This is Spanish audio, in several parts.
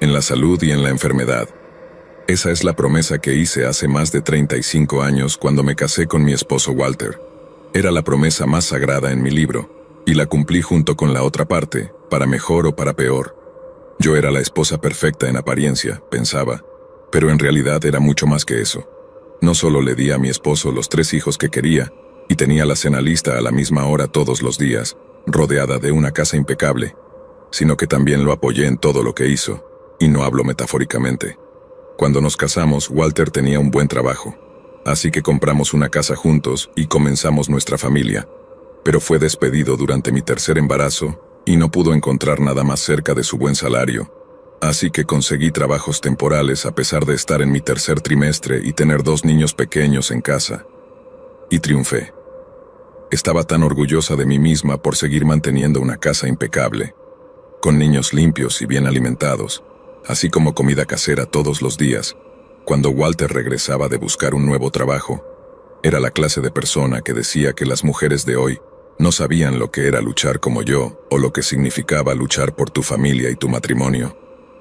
en la salud y en la enfermedad. Esa es la promesa que hice hace más de 35 años cuando me casé con mi esposo Walter. Era la promesa más sagrada en mi libro, y la cumplí junto con la otra parte, para mejor o para peor. Yo era la esposa perfecta en apariencia, pensaba, pero en realidad era mucho más que eso. No solo le di a mi esposo los 3 hijos que quería, y tenía la cena lista a la misma hora todos los días, rodeada de una casa impecable, sino que también lo apoyé en todo lo que hizo, y no hablo metafóricamente. Cuando nos casamos, Walter tenía un buen trabajo, así que compramos una casa juntos y comenzamos nuestra familia, pero fue despedido durante mi 3er embarazo y no pudo encontrar nada más cerca de su buen salario, así que conseguí trabajos temporales a pesar de estar en mi 3er trimestre y tener 2 niños pequeños en casa. Y triunfé. Estaba tan orgullosa de mí misma por seguir manteniendo una casa impecable, con niños limpios y bien alimentados, así como comida casera todos los días. Cuando Walter regresaba de buscar un nuevo trabajo, era la clase de persona que decía que las mujeres de hoy no sabían lo que era luchar como yo o lo que significaba luchar por tu familia y tu matrimonio,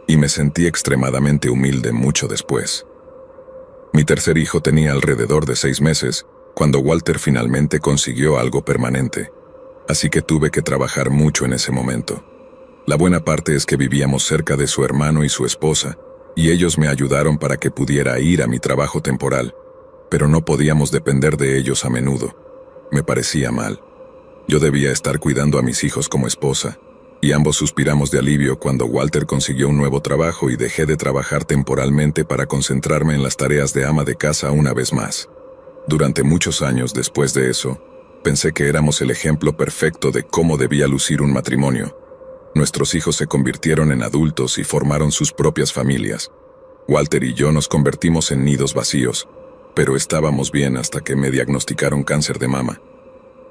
y me sentí extremadamente humilde mucho después. Mi 3er hijo tenía alrededor de 6 meses cuando Walter finalmente consiguió algo permanente, así que tuve que trabajar mucho en ese momento. La buena parte es que vivíamos cerca de su hermano y su esposa, y ellos me ayudaron para que pudiera ir a mi trabajo temporal, pero no podíamos depender de ellos a menudo. Me parecía mal. Yo debía estar cuidando a mis hijos como esposa, y ambos suspiramos de alivio cuando Walter consiguió un nuevo trabajo y dejé de trabajar temporalmente para concentrarme en las tareas de ama de casa una vez más. Durante muchos años después de eso, pensé que éramos el ejemplo perfecto de cómo debía lucir un matrimonio. Nuestros hijos se convirtieron en adultos y formaron sus propias familias. Walter y yo nos convertimos en nidos vacíos, pero estábamos bien hasta que me diagnosticaron cáncer de mama.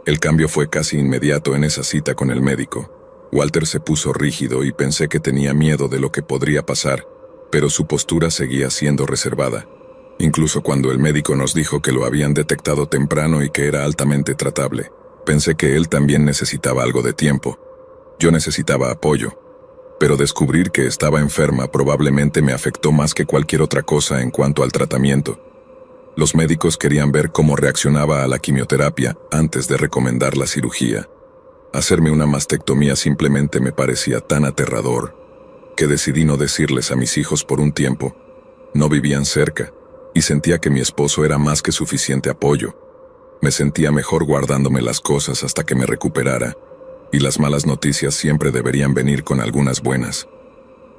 El cambio fue casi inmediato en esa cita con el médico. Walter se puso rígido y pensé que tenía miedo de lo que podría pasar, pero su postura seguía siendo reservada. Incluso cuando el médico nos dijo que lo habían detectado temprano y que era altamente tratable, pensé que él también necesitaba algo de tiempo. Yo necesitaba apoyo, pero descubrir que estaba enferma probablemente me afectó más que cualquier otra cosa en cuanto al tratamiento. Los médicos querían ver cómo reaccionaba a la quimioterapia antes de recomendar la cirugía. Hacerme una mastectomía simplemente me parecía tan aterrador que decidí no decirles a mis hijos por un tiempo. No vivían cerca, y sentía que mi esposo era más que suficiente apoyo. Me sentía mejor guardándome las cosas hasta que me recuperara, y las malas noticias siempre deberían venir con algunas buenas.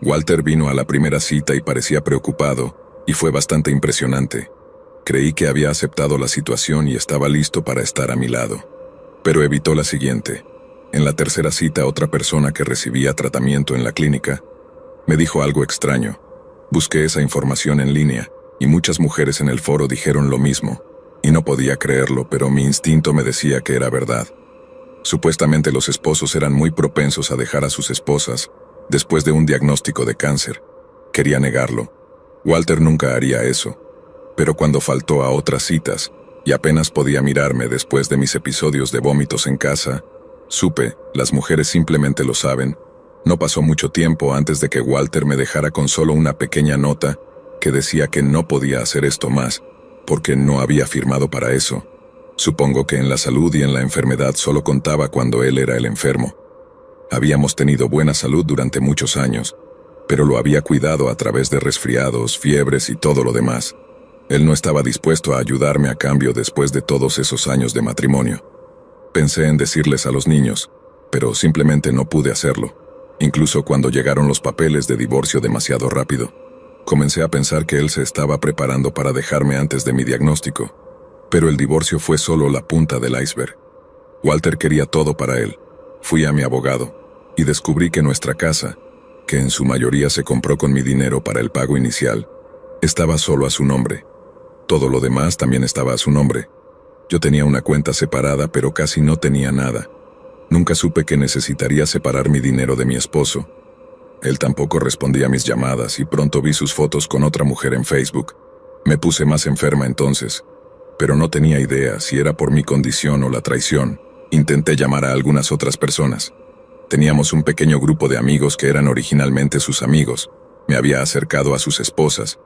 Walter vino a la primera cita y parecía preocupado, y fue bastante impresionante. Creí que había aceptado la situación y estaba listo para estar a mi lado. Pero evitó la siguiente. En la 3ª cita, otra persona que recibía tratamiento en la clínica me dijo algo extraño. Busqué esa información en línea, y muchas mujeres en el foro dijeron lo mismo, y no podía creerlo, pero mi instinto me decía que era verdad. Supuestamente los esposos eran muy propensos a dejar a sus esposas después de un diagnóstico de cáncer. Quería negarlo. Walter nunca haría eso. Pero cuando faltó a otras citas, y apenas podía mirarme después de mis episodios de vómitos en casa, supe, las mujeres simplemente lo saben. No pasó mucho tiempo antes de que Walter me dejara con solo una pequeña nota que decía que no podía hacer esto más, porque no había firmado para eso. Supongo que en la salud y en la enfermedad solo contaba cuando él era el enfermo. Habíamos tenido buena salud durante muchos años, pero lo había cuidado a través de resfriados, fiebres y todo lo demás. Él no estaba dispuesto a ayudarme a cambio después de todos esos años de matrimonio. Pensé en decirles a los niños, pero simplemente no pude hacerlo. Incluso cuando llegaron los papeles de divorcio demasiado rápido, comencé a pensar que él se estaba preparando para dejarme antes de mi diagnóstico. Pero el divorcio fue solo la punta del iceberg. Walter quería todo para él. Fui a mi abogado y descubrí que nuestra casa, que en su mayoría se compró con mi dinero para el pago inicial, estaba solo a su nombre. Todo lo demás también estaba a su nombre. Yo tenía una cuenta separada, pero casi no tenía nada. Nunca supe que necesitaría separar mi dinero de mi esposo. Él tampoco respondía a mis llamadas y pronto vi sus fotos con otra mujer en Facebook. Me puse más enferma entonces, pero no tenía idea si era por mi condición o la traición. Intenté llamar a algunas otras personas. Teníamos un pequeño grupo de amigos que eran originalmente sus amigos, Me había acercado a sus esposas.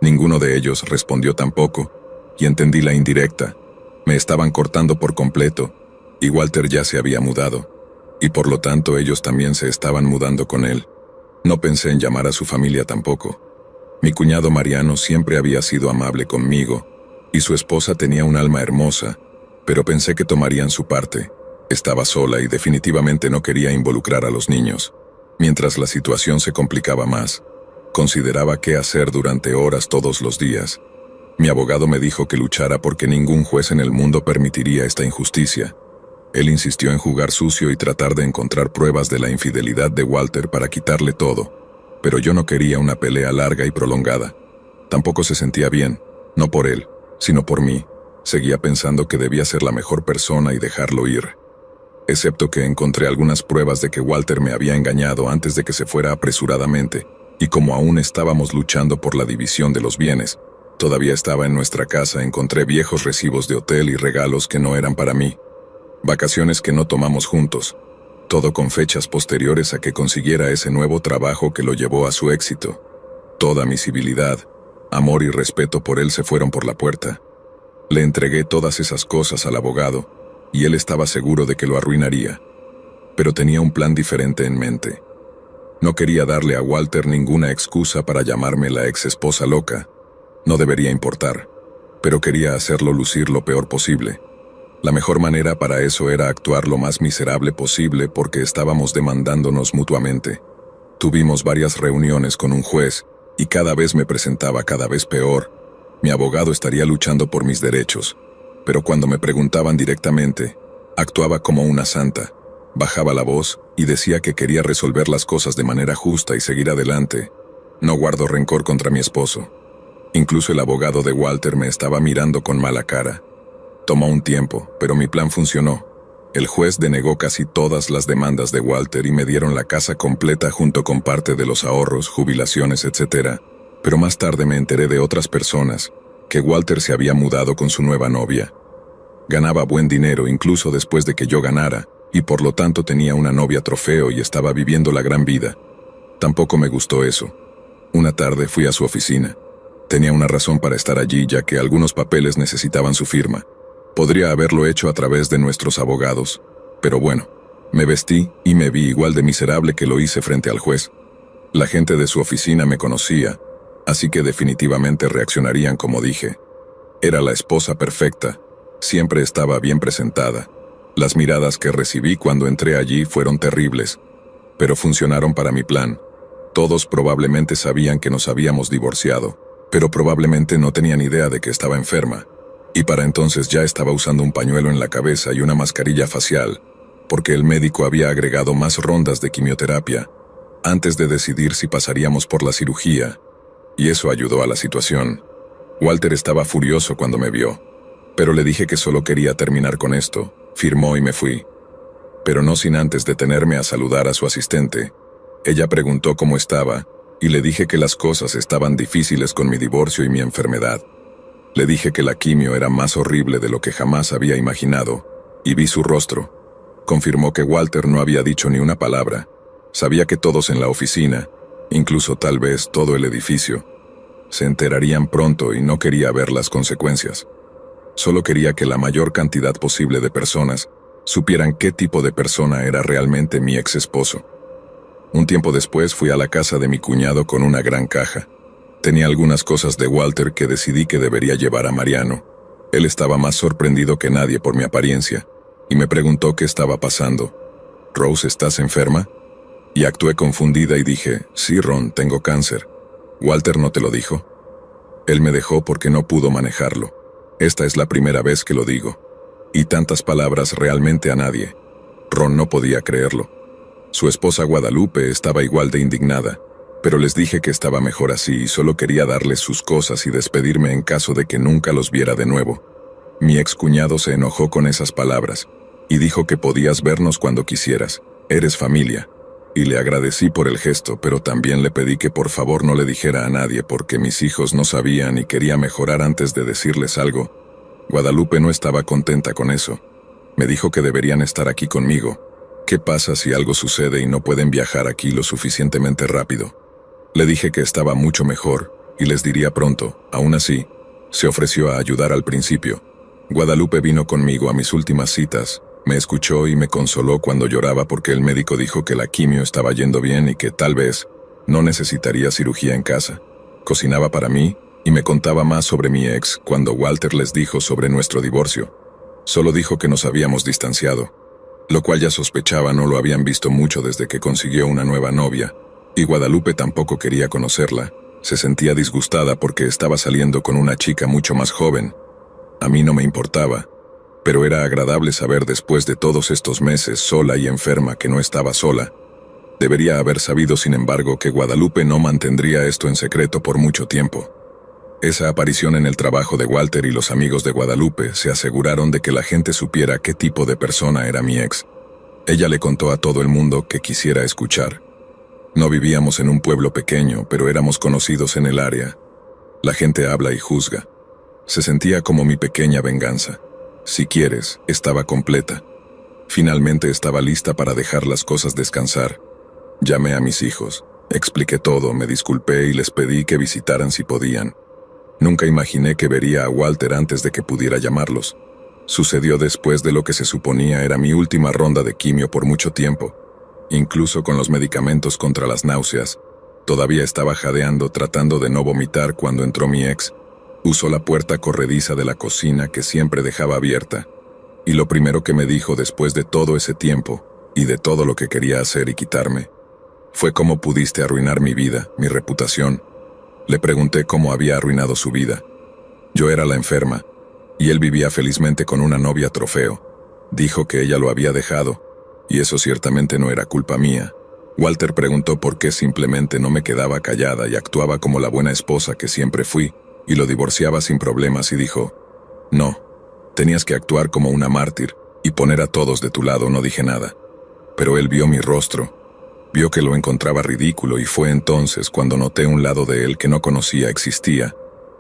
Ninguno de ellos respondió tampoco, y entendí la indirecta. Me estaban cortando por completo, y Walter ya se había mudado, y por lo tanto ellos también se estaban mudando con él. No pensé en llamar a su familia tampoco. Mi cuñado Mariano siempre había sido amable conmigo, y su esposa tenía un alma hermosa, pero pensé que tomarían su parte. Estaba sola y definitivamente no quería involucrar a los niños. Mientras la situación se complicaba más, consideraba qué hacer durante horas todos los días. Mi abogado me dijo que luchara porque ningún juez en el mundo permitiría esta injusticia. Él insistió en jugar sucio y tratar de encontrar pruebas de la infidelidad de Walter para quitarle todo, pero yo no quería una pelea larga y prolongada. Tampoco se sentía bien, no por él, sino por mí. Seguía pensando que debía ser la mejor persona y dejarlo ir. Excepto que encontré algunas pruebas de que Walter me había engañado antes de que se fuera apresuradamente, y como aún estábamos luchando por la división de los bienes, todavía estaba en nuestra casa, encontré viejos recibos de hotel y regalos que no eran para mí. Vacaciones que no tomamos juntos. Todo con fechas posteriores a que consiguiera ese nuevo trabajo que lo llevó a su éxito. Toda mi civilidad, amor y respeto por él se fueron por la puerta. Le entregué todas esas cosas al abogado, y él estaba seguro de que lo arruinaría. Pero tenía un plan diferente en mente. No quería darle a Walter ninguna excusa para llamarme la ex esposa loca. No debería importar, pero quería hacerlo lucir lo peor posible. La mejor manera para eso era actuar lo más miserable posible porque estábamos demandándonos mutuamente. Tuvimos varias reuniones con un juez, y cada vez me presentaba cada vez peor. Mi abogado estaría luchando por mis derechos, pero cuando me preguntaban directamente, actuaba como una santa. Bajaba la voz y decía que quería resolver las cosas de manera justa y seguir adelante. No guardo rencor contra mi esposo. Incluso el abogado de Walter me estaba mirando con mala cara. Tomó un tiempo, pero mi plan funcionó. El juez denegó casi todas las demandas de Walter y me dieron la casa completa junto con parte de los ahorros, jubilaciones, etc. Pero más tarde me enteré de otras personas, que Walter se había mudado con su nueva novia. Ganaba buen dinero incluso después de que yo ganara, y por lo tanto tenía una novia trofeo y estaba viviendo la gran vida. Tampoco me gustó eso. Una tarde fui a su oficina. Tenía una razón para estar allí, ya que algunos papeles necesitaban su firma. Podría haberlo hecho a través de nuestros abogados, pero bueno, me vestí y me vi igual de miserable que lo hice frente al juez. La gente de su oficina me conocía, así que definitivamente reaccionarían como dije. Era la esposa perfecta, siempre estaba bien presentada. Las miradas que recibí cuando entré allí fueron terribles, pero funcionaron para mi plan. Todos probablemente sabían que nos habíamos divorciado, pero probablemente no tenían idea de que estaba enferma. Y para entonces ya estaba usando un pañuelo en la cabeza y una mascarilla facial, porque el médico había agregado más rondas de quimioterapia, antes de decidir si pasaríamos por la cirugía, y eso ayudó a la situación. Walter estaba furioso cuando me vio, pero le dije que solo quería terminar con esto, firmó y me fui. Pero no sin antes detenerme a saludar a su asistente. Ella preguntó cómo estaba, y le dije que las cosas estaban difíciles con mi divorcio y mi enfermedad. Le dije que la quimio era más horrible de lo que jamás había imaginado, y vi su rostro. Confirmó que Walter no había dicho ni una palabra. Sabía que todos en la oficina, incluso tal vez todo el edificio, se enterarían pronto y no quería ver las consecuencias. Solo quería que la mayor cantidad posible de personas supieran qué tipo de persona era realmente mi ex esposo. Un tiempo después fui a la casa de mi cuñado con una gran caja. Tenía algunas cosas de Walter que decidí que debería llevar a Mariano. Él estaba más sorprendido que nadie por mi apariencia, y me preguntó qué estaba pasando. «Rose, ¿estás enferma?» Y actué confundida y dije, «Sí, Ron, tengo cáncer». «¿Walter no te lo dijo?» Él me dejó porque no pudo manejarlo. Esta es la primera vez que lo digo. Y tantas palabras realmente a nadie. Ron no podía creerlo. Su esposa Guadalupe estaba igual de indignada, pero les dije que estaba mejor así y solo quería darles sus cosas y despedirme en caso de que nunca los viera de nuevo. Mi excuñado se enojó con esas palabras y dijo que podías vernos cuando quisieras, eres familia. Y le agradecí por el gesto, pero también le pedí que por favor no le dijera a nadie porque mis hijos no sabían y quería mejorar antes de decirles algo. Guadalupe no estaba contenta con eso. Me dijo que deberían estar aquí conmigo. ¿Qué pasa si algo sucede y no pueden viajar aquí lo suficientemente rápido? Le dije que estaba mucho mejor y les diría pronto. Aún así, se ofreció a ayudar al principio. Guadalupe vino conmigo a mis últimas citas, me escuchó y me consoló cuando lloraba porque el médico dijo que la quimio estaba yendo bien y que tal vez no necesitaría cirugía en casa. Cocinaba para mí y me contaba más sobre mi ex cuando Walter les dijo sobre nuestro divorcio. Solo dijo que nos habíamos distanciado, lo cual ya sospechaba no lo habían visto mucho desde que consiguió una nueva novia, y Guadalupe tampoco quería conocerla. Se sentía disgustada porque estaba saliendo con una chica mucho más joven. A mí no me importaba, pero era agradable saber después de todos estos meses sola y enferma que no estaba sola. Debería haber sabido, sin embargo, que Guadalupe no mantendría esto en secreto por mucho tiempo. Esa aparición en el trabajo de Walter y los amigos de Guadalupe se aseguraron de que la gente supiera qué tipo de persona era mi ex. Ella le contó a todo el mundo que quisiera escuchar. No vivíamos en un pueblo pequeño, pero éramos conocidos en el área. La gente habla y juzga. Se sentía como mi pequeña venganza. Si quieres, estaba completa. Finalmente estaba lista para dejar las cosas descansar. Llamé a mis hijos, expliqué todo, me disculpé y les pedí que visitaran si podían. Nunca imaginé que vería a Walter antes de que pudiera llamarlos. Sucedió después de lo que se suponía era mi última ronda de quimio por mucho tiempo. Incluso con los medicamentos contra las náuseas, todavía estaba jadeando tratando de no vomitar cuando entró mi ex. Usó la puerta corrediza de la cocina que siempre dejaba abierta, y lo primero que me dijo después de todo ese tiempo, y de todo lo que quería hacer y quitarme, fue cómo pudiste arruinar mi vida, mi reputación. Le pregunté cómo había arruinado su vida. Yo era la enferma, y él vivía felizmente con una novia trofeo. Dijo que ella lo había dejado, y eso ciertamente no era culpa mía. Walter preguntó por qué simplemente no me quedaba callada y actuaba como la buena esposa que siempre fui, y lo divorciaba sin problemas y dijo, no, tenías que actuar como una mártir y poner a todos de tu lado. No dije nada. Pero él vio mi rostro, vio que lo encontraba ridículo y fue entonces cuando noté un lado de él que no conocía existía.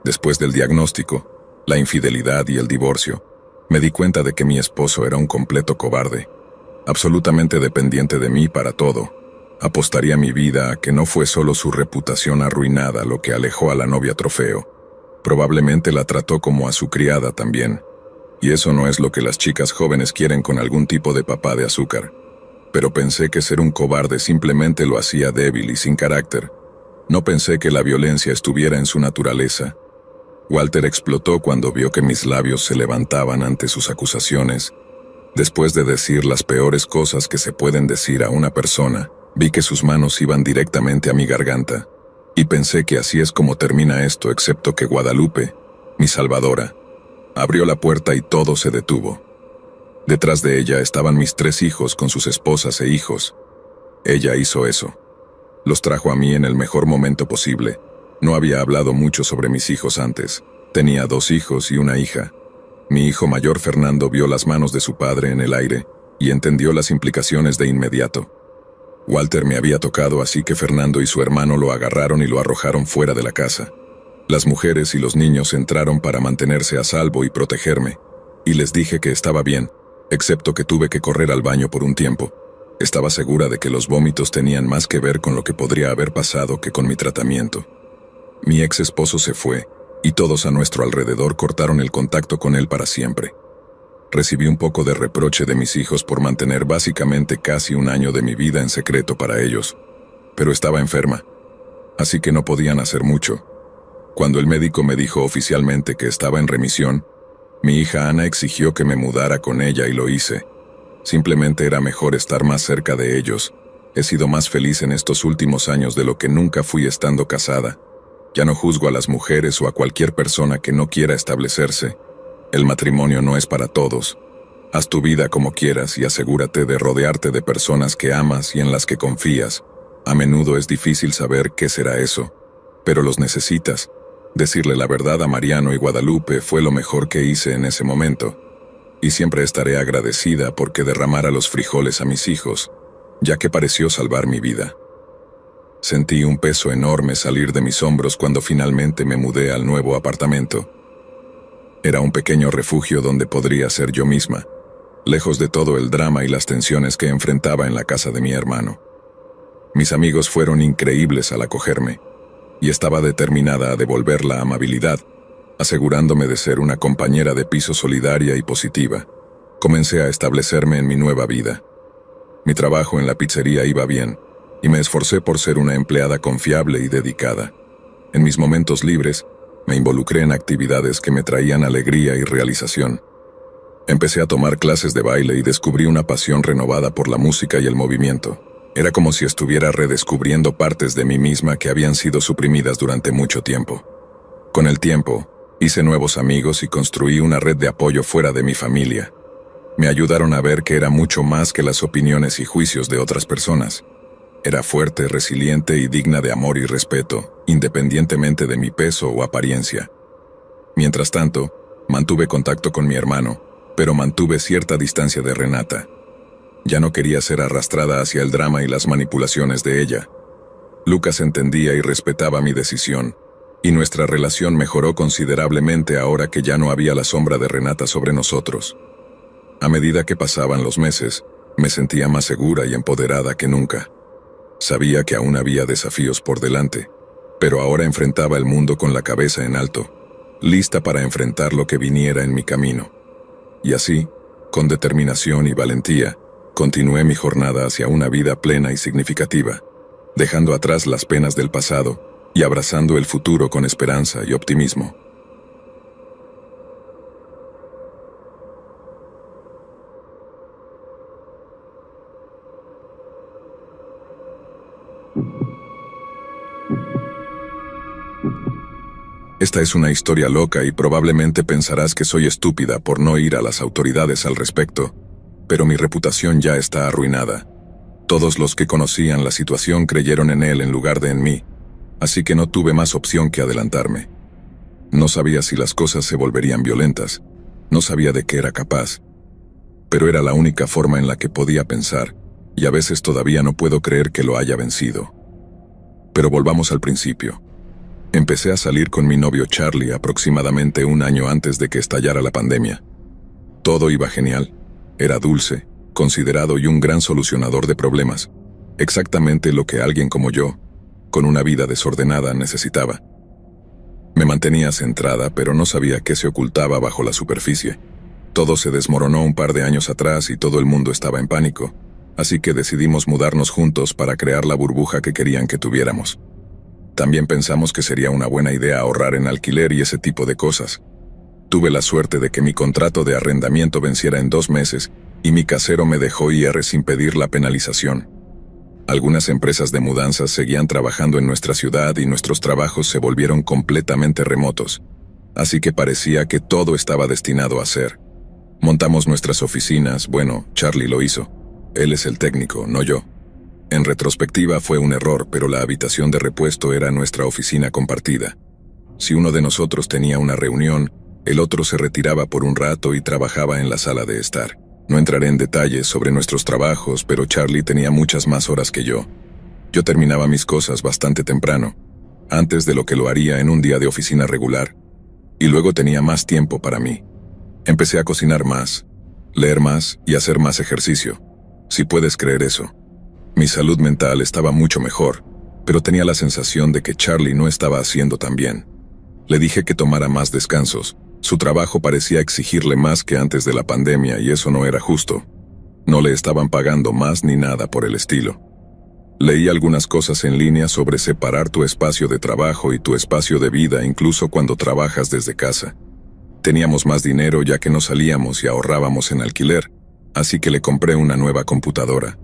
Después del diagnóstico, la infidelidad y el divorcio, me di cuenta de que mi esposo era un completo cobarde, absolutamente dependiente de mí para todo. Apostaría mi vida a que no fue solo su reputación arruinada lo que alejó a la novia trofeo. Probablemente la trató como a su criada también. Y eso no es lo que las chicas jóvenes quieren con algún tipo de papá de azúcar. Pero pensé que ser un cobarde simplemente lo hacía débil y sin carácter. No pensé que la violencia estuviera en su naturaleza. Walter explotó cuando vio que mis labios se levantaban ante sus acusaciones. Después de decir las peores cosas que se pueden decir a una persona, vi que sus manos iban directamente a mi garganta. Y pensé que así es como termina esto, excepto que Guadalupe, mi salvadora, abrió la puerta y todo se detuvo. Detrás de ella estaban mis 3 hijos con sus esposas e hijos. Ella hizo eso. Los trajo a mí en el mejor momento posible. No había hablado mucho sobre mis hijos antes. Tenía 2 hijos y una hija. Mi hijo mayor Fernando vio las manos de su padre en el aire y entendió las implicaciones de inmediato. Walter me había tocado, así que Fernando y su hermano lo agarraron y lo arrojaron fuera de la casa. Las mujeres y los niños entraron para mantenerse a salvo y protegerme, y les dije que estaba bien, excepto que tuve que correr al baño por un tiempo. Estaba segura de que los vómitos tenían más que ver con lo que podría haber pasado que con mi tratamiento. Mi ex esposo se fue, y todos a nuestro alrededor cortaron el contacto con él para siempre. Recibí un poco de reproche de mis hijos por mantener básicamente casi un año de mi vida en secreto para ellos. Pero estaba enferma, así que no podían hacer mucho. Cuando el médico me dijo oficialmente que estaba en remisión, mi hija Ana exigió que me mudara con ella y lo hice. Simplemente era mejor estar más cerca de ellos. He sido más feliz en estos últimos años de lo que nunca fui estando casada. Ya no juzgo a las mujeres o a cualquier persona que no quiera establecerse. El matrimonio no es para todos. Haz tu vida como quieras y asegúrate de rodearte de personas que amas y en las que confías. A menudo es difícil saber qué será eso, pero los necesitas. Decirle la verdad a Mariano y Guadalupe fue lo mejor que hice en ese momento. Y siempre estaré agradecida porque derramara los frijoles a mis hijos, ya que pareció salvar mi vida. Sentí un peso enorme salir de mis hombros cuando finalmente me mudé al nuevo apartamento. Era un pequeño refugio donde podría ser yo misma, lejos de todo el drama y las tensiones que enfrentaba en la casa de mi hermano. Mis amigos fueron increíbles al acogerme, y estaba determinada a devolver la amabilidad, asegurándome de ser una compañera de piso solidaria y positiva. Comencé a establecerme en mi nueva vida. Mi trabajo en la pizzería iba bien, y me esforcé por ser una empleada confiable y dedicada. En mis momentos libres, me involucré en actividades que me traían alegría y realización. Empecé a tomar clases de baile y descubrí una pasión renovada por la música y el movimiento. Era como si estuviera redescubriendo partes de mí misma que habían sido suprimidas durante mucho tiempo. Con el tiempo, hice nuevos amigos y construí una red de apoyo fuera de mi familia. Me ayudaron a ver que era mucho más que las opiniones y juicios de otras personas. Era fuerte, resiliente y digna de amor y respeto, independientemente de mi peso o apariencia. Mientras tanto, mantuve contacto con mi hermano, pero mantuve cierta distancia de Renata. Ya no quería ser arrastrada hacia el drama y las manipulaciones de ella. Lucas entendía y respetaba mi decisión, y nuestra relación mejoró considerablemente ahora que ya no había la sombra de Renata sobre nosotros. A medida que pasaban los meses, me sentía más segura y empoderada que nunca. Sabía que aún había desafíos por delante, pero ahora enfrentaba el mundo con la cabeza en alto, lista para enfrentar lo que viniera en mi camino. Y así, con determinación y valentía, continué mi jornada hacia una vida plena y significativa, dejando atrás las penas del pasado y abrazando el futuro con esperanza y optimismo. Esta es una historia loca y probablemente pensarás que soy estúpida por no ir a las autoridades al respecto, pero mi reputación ya está arruinada. Todos los que conocían la situación creyeron en él en lugar de en mí, así que no tuve más opción que adelantarme. No sabía si las cosas se volverían violentas, no sabía de qué era capaz, pero era la única forma en la que podía pensar, y a veces todavía no puedo creer que lo haya vencido. Pero volvamos al principio. Empecé a salir con mi novio Charlie aproximadamente un año antes de que estallara la pandemia. Todo iba genial. Era dulce, considerado y un gran solucionador de problemas. Exactamente lo que alguien como yo, con una vida desordenada, necesitaba. Me mantenía centrada, pero no sabía qué se ocultaba bajo la superficie. Todo se desmoronó un par de años atrás y todo el mundo estaba en pánico, así que decidimos mudarnos juntos para crear la burbuja que querían que tuviéramos. También pensamos que sería una buena idea ahorrar en alquiler y ese tipo de cosas. Tuve la suerte de que mi contrato de arrendamiento venciera en 2 meses y mi casero me dejó ir sin pedir la penalización. Algunas empresas de mudanzas seguían trabajando en nuestra ciudad y nuestros trabajos se volvieron completamente remotos, así que parecía que todo estaba destinado a ser. Montamos nuestras oficinas, bueno, Charlie lo hizo. Él es el técnico, no yo. En retrospectiva fue un error, pero la habitación de repuesto era nuestra oficina compartida. Si uno de nosotros tenía una reunión, el otro se retiraba por un rato y trabajaba en la sala de estar. No entraré en detalles sobre nuestros trabajos, pero Charlie tenía muchas más horas que yo. Yo terminaba mis cosas bastante temprano, antes de lo que lo haría en un día de oficina regular, y luego tenía más tiempo para mí. Empecé a cocinar más, leer más y hacer más ejercicio, si puedes creer eso. Mi salud mental estaba mucho mejor, pero tenía la sensación de que Charlie no estaba haciendo tan bien. Le dije que tomara más descansos. Su trabajo parecía exigirle más que antes de la pandemia y eso no era justo. No le estaban pagando más ni nada por el estilo. Leí algunas cosas en línea sobre separar tu espacio de trabajo y tu espacio de vida incluso cuando trabajas desde casa. Teníamos más dinero ya que no salíamos y ahorrábamos en alquiler, así que le compré una nueva computadora.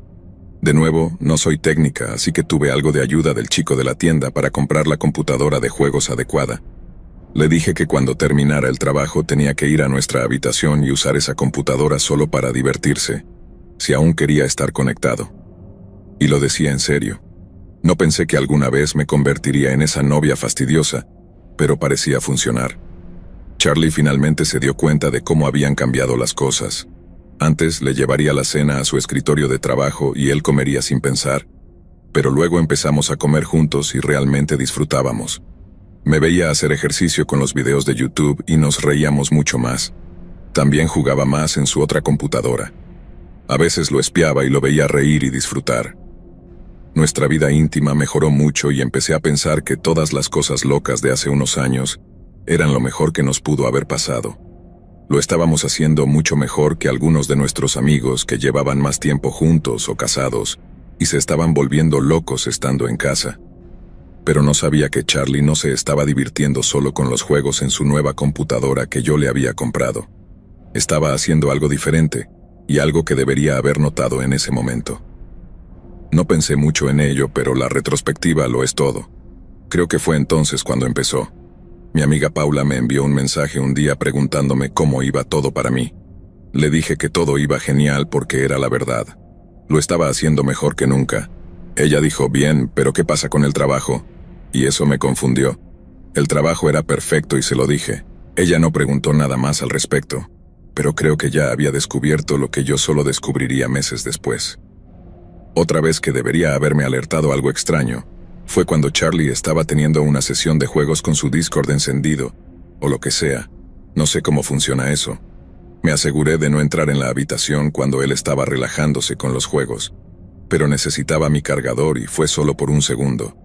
De nuevo, no soy técnica, así que tuve algo de ayuda del chico de la tienda para comprar la computadora de juegos adecuada. Le dije que cuando terminara el trabajo tenía que ir a nuestra habitación y usar esa computadora solo para divertirse, si aún quería estar conectado. Y lo decía en serio. No pensé que alguna vez me convertiría en esa novia fastidiosa, pero parecía funcionar. Charlie finalmente se dio cuenta de cómo habían cambiado las cosas. Antes le llevaría la cena a su escritorio de trabajo y él comería sin pensar, pero luego empezamos a comer juntos y realmente disfrutábamos. Me veía hacer ejercicio con los videos de YouTube y nos reíamos mucho más. También jugaba más en su otra computadora. A veces lo espiaba y lo veía reír y disfrutar. Nuestra vida íntima mejoró mucho y empecé a pensar que todas las cosas locas de hace unos años eran lo mejor que nos pudo haber pasado. Lo estábamos haciendo mucho mejor que algunos de nuestros amigos que llevaban más tiempo juntos o casados y se estaban volviendo locos estando en casa. Pero no sabía que Charlie no se estaba divirtiendo solo con los juegos en su nueva computadora que yo le había comprado. Estaba haciendo algo diferente y algo que debería haber notado en ese momento. No pensé mucho en ello, pero la retrospectiva lo es todo. Creo que fue entonces cuando empezó. Mi amiga Paula me envió un mensaje un día preguntándome cómo iba todo para mí. Le dije que todo iba genial porque era la verdad. Lo estaba haciendo mejor que nunca. Ella dijo, bien, pero ¿qué pasa con el trabajo? Y eso me confundió. El trabajo era perfecto y se lo dije. Ella no preguntó nada más al respecto, pero creo que ya había descubierto lo que yo solo descubriría meses después. Otra vez que debería haberme alertado algo extraño fue cuando Charlie estaba teniendo una sesión de juegos con su Discord encendido, o lo que sea. No sé cómo funciona eso. Me aseguré de no entrar en la habitación cuando él estaba relajándose con los juegos, pero necesitaba mi cargador y fue solo por un segundo.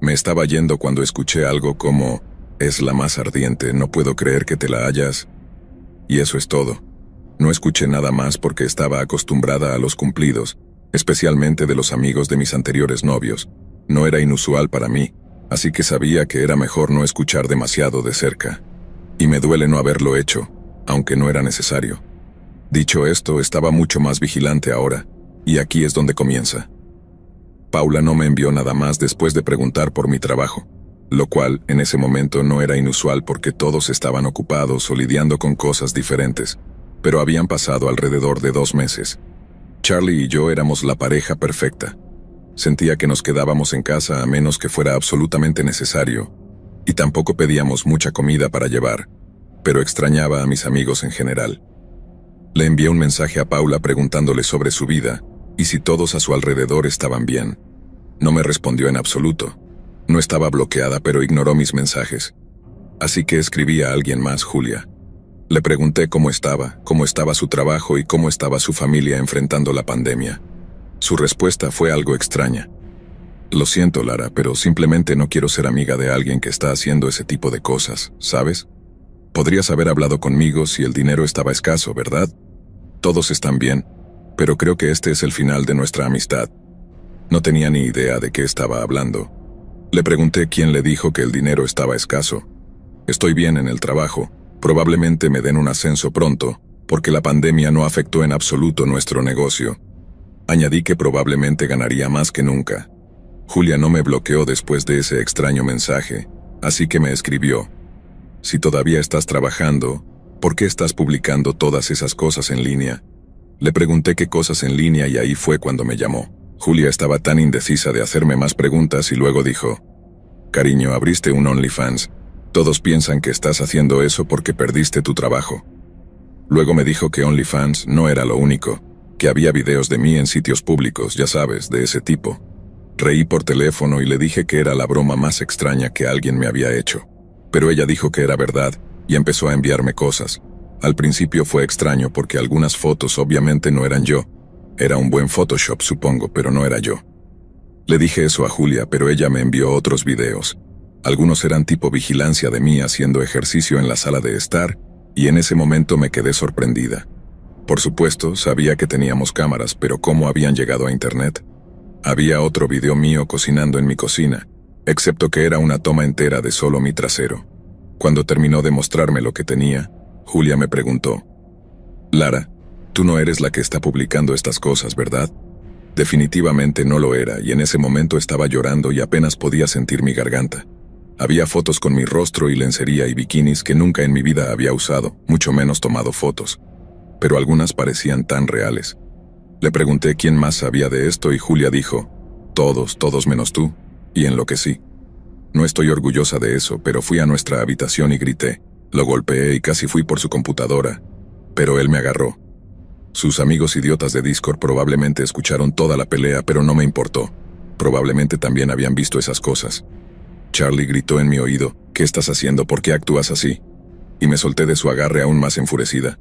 Me estaba yendo cuando escuché algo como, es la más ardiente, no puedo creer que te la hayas. Y eso es todo. No escuché nada más porque estaba acostumbrada a los cumplidos, especialmente de los amigos de mis anteriores novios. No era inusual para mí, así que sabía que era mejor no escuchar demasiado de cerca. Y me duele no haberlo hecho, aunque no era necesario. Dicho esto, estaba mucho más vigilante ahora, y aquí es donde comienza. Paula no me envió nada más después de preguntar por mi trabajo, lo cual en ese momento no era inusual porque todos estaban ocupados o lidiando con cosas diferentes, pero habían pasado alrededor de 2 meses. Charlie y yo éramos la pareja perfecta. Sentía que nos quedábamos en casa a menos que fuera absolutamente necesario, y tampoco pedíamos mucha comida para llevar, pero extrañaba a mis amigos en general. Le envié un mensaje a Paula preguntándole sobre su vida, y si todos a su alrededor estaban bien. No me respondió en absoluto. No estaba bloqueada, pero ignoró mis mensajes. Así que escribí a alguien más, Julia. Le pregunté cómo estaba su trabajo y cómo estaba su familia enfrentando la pandemia. Su respuesta fue algo extraña. Lo siento, Lara, pero simplemente no quiero ser amiga de alguien que está haciendo ese tipo de cosas, ¿sabes? Podrías haber hablado conmigo si el dinero estaba escaso, ¿verdad? Todos están bien, pero creo que este es el final de nuestra amistad. No tenía ni idea de qué estaba hablando. Le pregunté quién le dijo que el dinero estaba escaso. Estoy bien en el trabajo, probablemente me den un ascenso pronto, porque la pandemia no afectó en absoluto nuestro negocio. Añadí que probablemente ganaría más que nunca. Julia no me bloqueó después de ese extraño mensaje, así que me escribió. Si todavía estás trabajando, ¿por qué estás publicando todas esas cosas en línea? Le pregunté qué cosas en línea y ahí fue cuando me llamó. Julia estaba tan indecisa de hacerme más preguntas y luego dijo, cariño, abriste un OnlyFans. Todos piensan que estás haciendo eso porque perdiste tu trabajo. Luego me dijo que OnlyFans no era lo único, que había videos de mí en sitios públicos, ya sabes, de ese tipo. Reí por teléfono y le dije que era la broma más extraña que alguien me había hecho. Pero ella dijo que era verdad y empezó a enviarme cosas. Al principio fue extraño porque algunas fotos obviamente no eran yo. Era un buen Photoshop, supongo, pero no era yo. Le dije eso a Julia, pero ella me envió otros videos. Algunos eran tipo vigilancia de mí haciendo ejercicio en la sala de estar, y en ese momento me quedé sorprendida. Por supuesto, sabía que teníamos cámaras, pero ¿cómo habían llegado a internet? Había otro video mío cocinando en mi cocina, excepto que era una toma entera de solo mi trasero. Cuando terminó de mostrarme lo que tenía, Julia me preguntó, Lara, tú no eres la que está publicando estas cosas, ¿verdad? Definitivamente no lo era, y en ese momento estaba llorando y apenas podía sentir mi garganta. Había fotos con mi rostro y lencería y bikinis que nunca en mi vida había usado, mucho menos tomado fotos. Pero algunas parecían tan reales. Le pregunté quién más sabía de esto y Julia dijo, todos menos tú, y enloquecí. No estoy orgullosa de eso, pero fui a nuestra habitación y grité. Lo golpeé y casi fui por su computadora, pero él me agarró. Sus amigos idiotas de Discord probablemente escucharon toda la pelea, pero no me importó. Probablemente también habían visto esas cosas. Charlie gritó en mi oído, ¿qué estás haciendo? ¿Por qué actúas así? Y me solté de su agarre aún más enfurecida.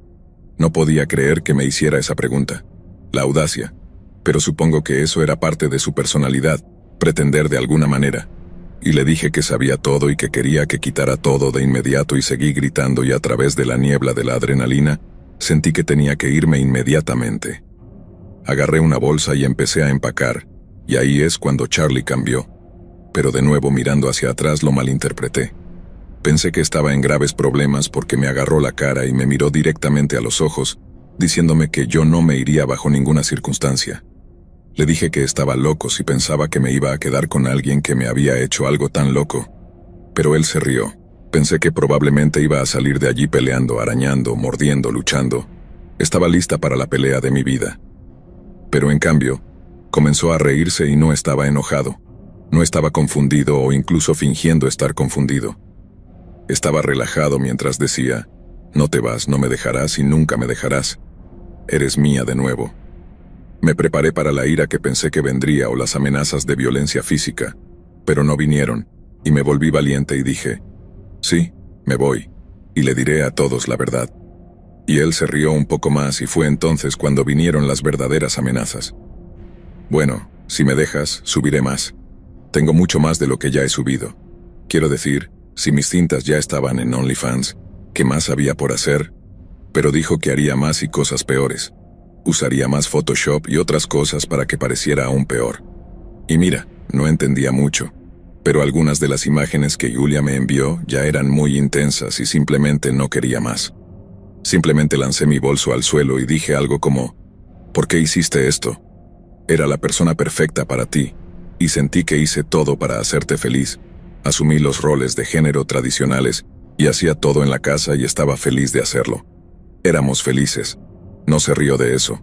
No podía creer que me hiciera esa pregunta. La audacia. pero supongo que eso era parte de su personalidad, pretender de alguna manera. Y le dije que sabía todo y que quería que quitara todo de inmediato y seguí gritando y a través de la niebla de la adrenalina, sentí que tenía que irme inmediatamente. Agarré una bolsa y empecé a empacar, y ahí es cuando Charlie cambió. Pero de nuevo mirando hacia atrás lo malinterpreté. Pensé que estaba en graves problemas porque me agarró la cara y me miró directamente a los ojos, diciéndome que yo no me iría bajo ninguna circunstancia. Le dije que estaba loco si pensaba que me iba a quedar con alguien que me había hecho algo tan loco. Pero él se rió. Pensé que probablemente iba a salir de allí peleando, arañando, mordiendo, luchando. Estaba lista para la pelea de mi vida. Pero en cambio, comenzó a reírse y no estaba enojado. No estaba confundido o incluso fingiendo estar confundido. Estaba relajado mientras decía, «No te vas, no me dejarás y nunca me dejarás. Eres mía de nuevo». Me preparé para la ira que pensé que vendría o las amenazas de violencia física, pero no vinieron, y me volví valiente y dije, «Sí, me voy, y le diré a todos la verdad». Y él se rió un poco más y fue entonces cuando vinieron las verdaderas amenazas. «Bueno, si me dejas, subiré más. Tengo mucho más de lo que ya he subido. Quiero decir, si mis cintas ya estaban en OnlyFans, ¿qué más había por hacer?» Pero dijo que haría más y cosas peores. Usaría más Photoshop y otras cosas para que pareciera aún peor. Y mira, no entendía mucho, pero algunas de las imágenes que Julia me envió ya eran muy intensas y simplemente no quería más. Simplemente lancé mi bolso al suelo y dije algo como, «¿Por qué hiciste esto? Era la persona perfecta para ti, y sentí que hice todo para hacerte feliz. Asumí los roles de género tradicionales y hacía todo en la casa y estaba feliz de hacerlo. Éramos felices». No se rió de eso.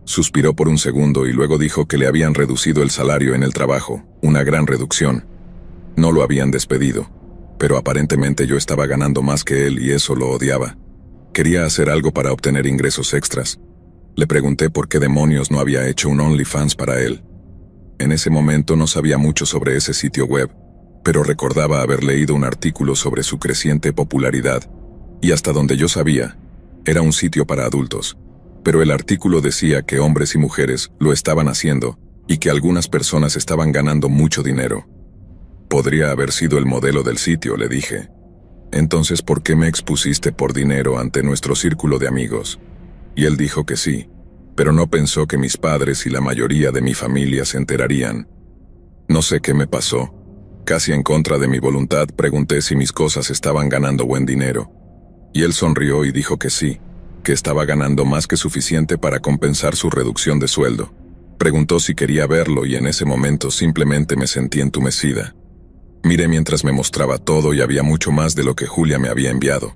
Suspiró por un segundo y luego dijo que le habían reducido el salario en el trabajo, una gran reducción. No lo habían despedido, pero aparentemente yo estaba ganando más que él y eso lo odiaba. Quería hacer algo para obtener ingresos extras. Le pregunté por qué demonios no había hecho un OnlyFans para él. En ese momento no sabía mucho sobre ese sitio web, pero recordaba haber leído un artículo sobre su creciente popularidad, y hasta donde yo sabía, era un sitio para adultos. Pero el artículo decía que hombres y mujeres lo estaban haciendo y que algunas personas estaban ganando mucho dinero. Podría haber sido el modelo del sitio, le dije. Entonces, ¿por qué me expusiste por dinero ante nuestro círculo de amigos? Y él dijo que sí, pero no pensó que mis padres y la mayoría de mi familia se enterarían. No sé qué me pasó. Casi en contra de mi voluntad pregunté si mis cosas estaban ganando buen dinero. Y él sonrió y dijo que sí, que estaba ganando más que suficiente para compensar su reducción de sueldo. Preguntó si quería verlo y en ese momento simplemente me sentí entumecida. Miré mientras me mostraba todo y había mucho más de lo que Julia me había enviado.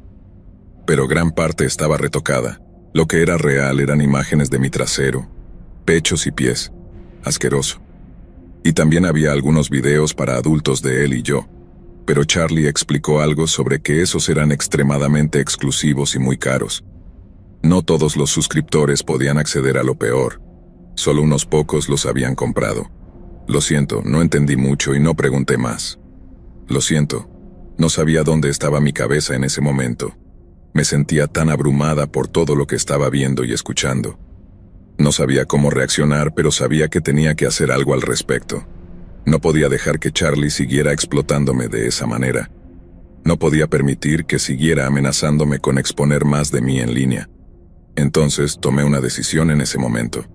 Pero gran parte estaba retocada. Lo que era real eran imágenes de mi trasero, pechos y pies. Asqueroso. Y también había algunos videos para adultos de él y yo. Pero Charlie explicó algo sobre que esos eran extremadamente exclusivos y muy caros. No todos los suscriptores podían acceder a lo peor. Solo unos pocos los habían comprado. Lo siento, no entendí mucho y no pregunté más. Lo siento, no sabía dónde estaba mi cabeza en ese momento. Me sentía tan abrumada por todo lo que estaba viendo y escuchando. No sabía cómo reaccionar, pero sabía que tenía que hacer algo al respecto. No podía dejar que Charlie siguiera explotándome de esa manera. No podía permitir que siguiera amenazándome con exponer más de mí en línea. Entonces tomé una decisión en ese momento.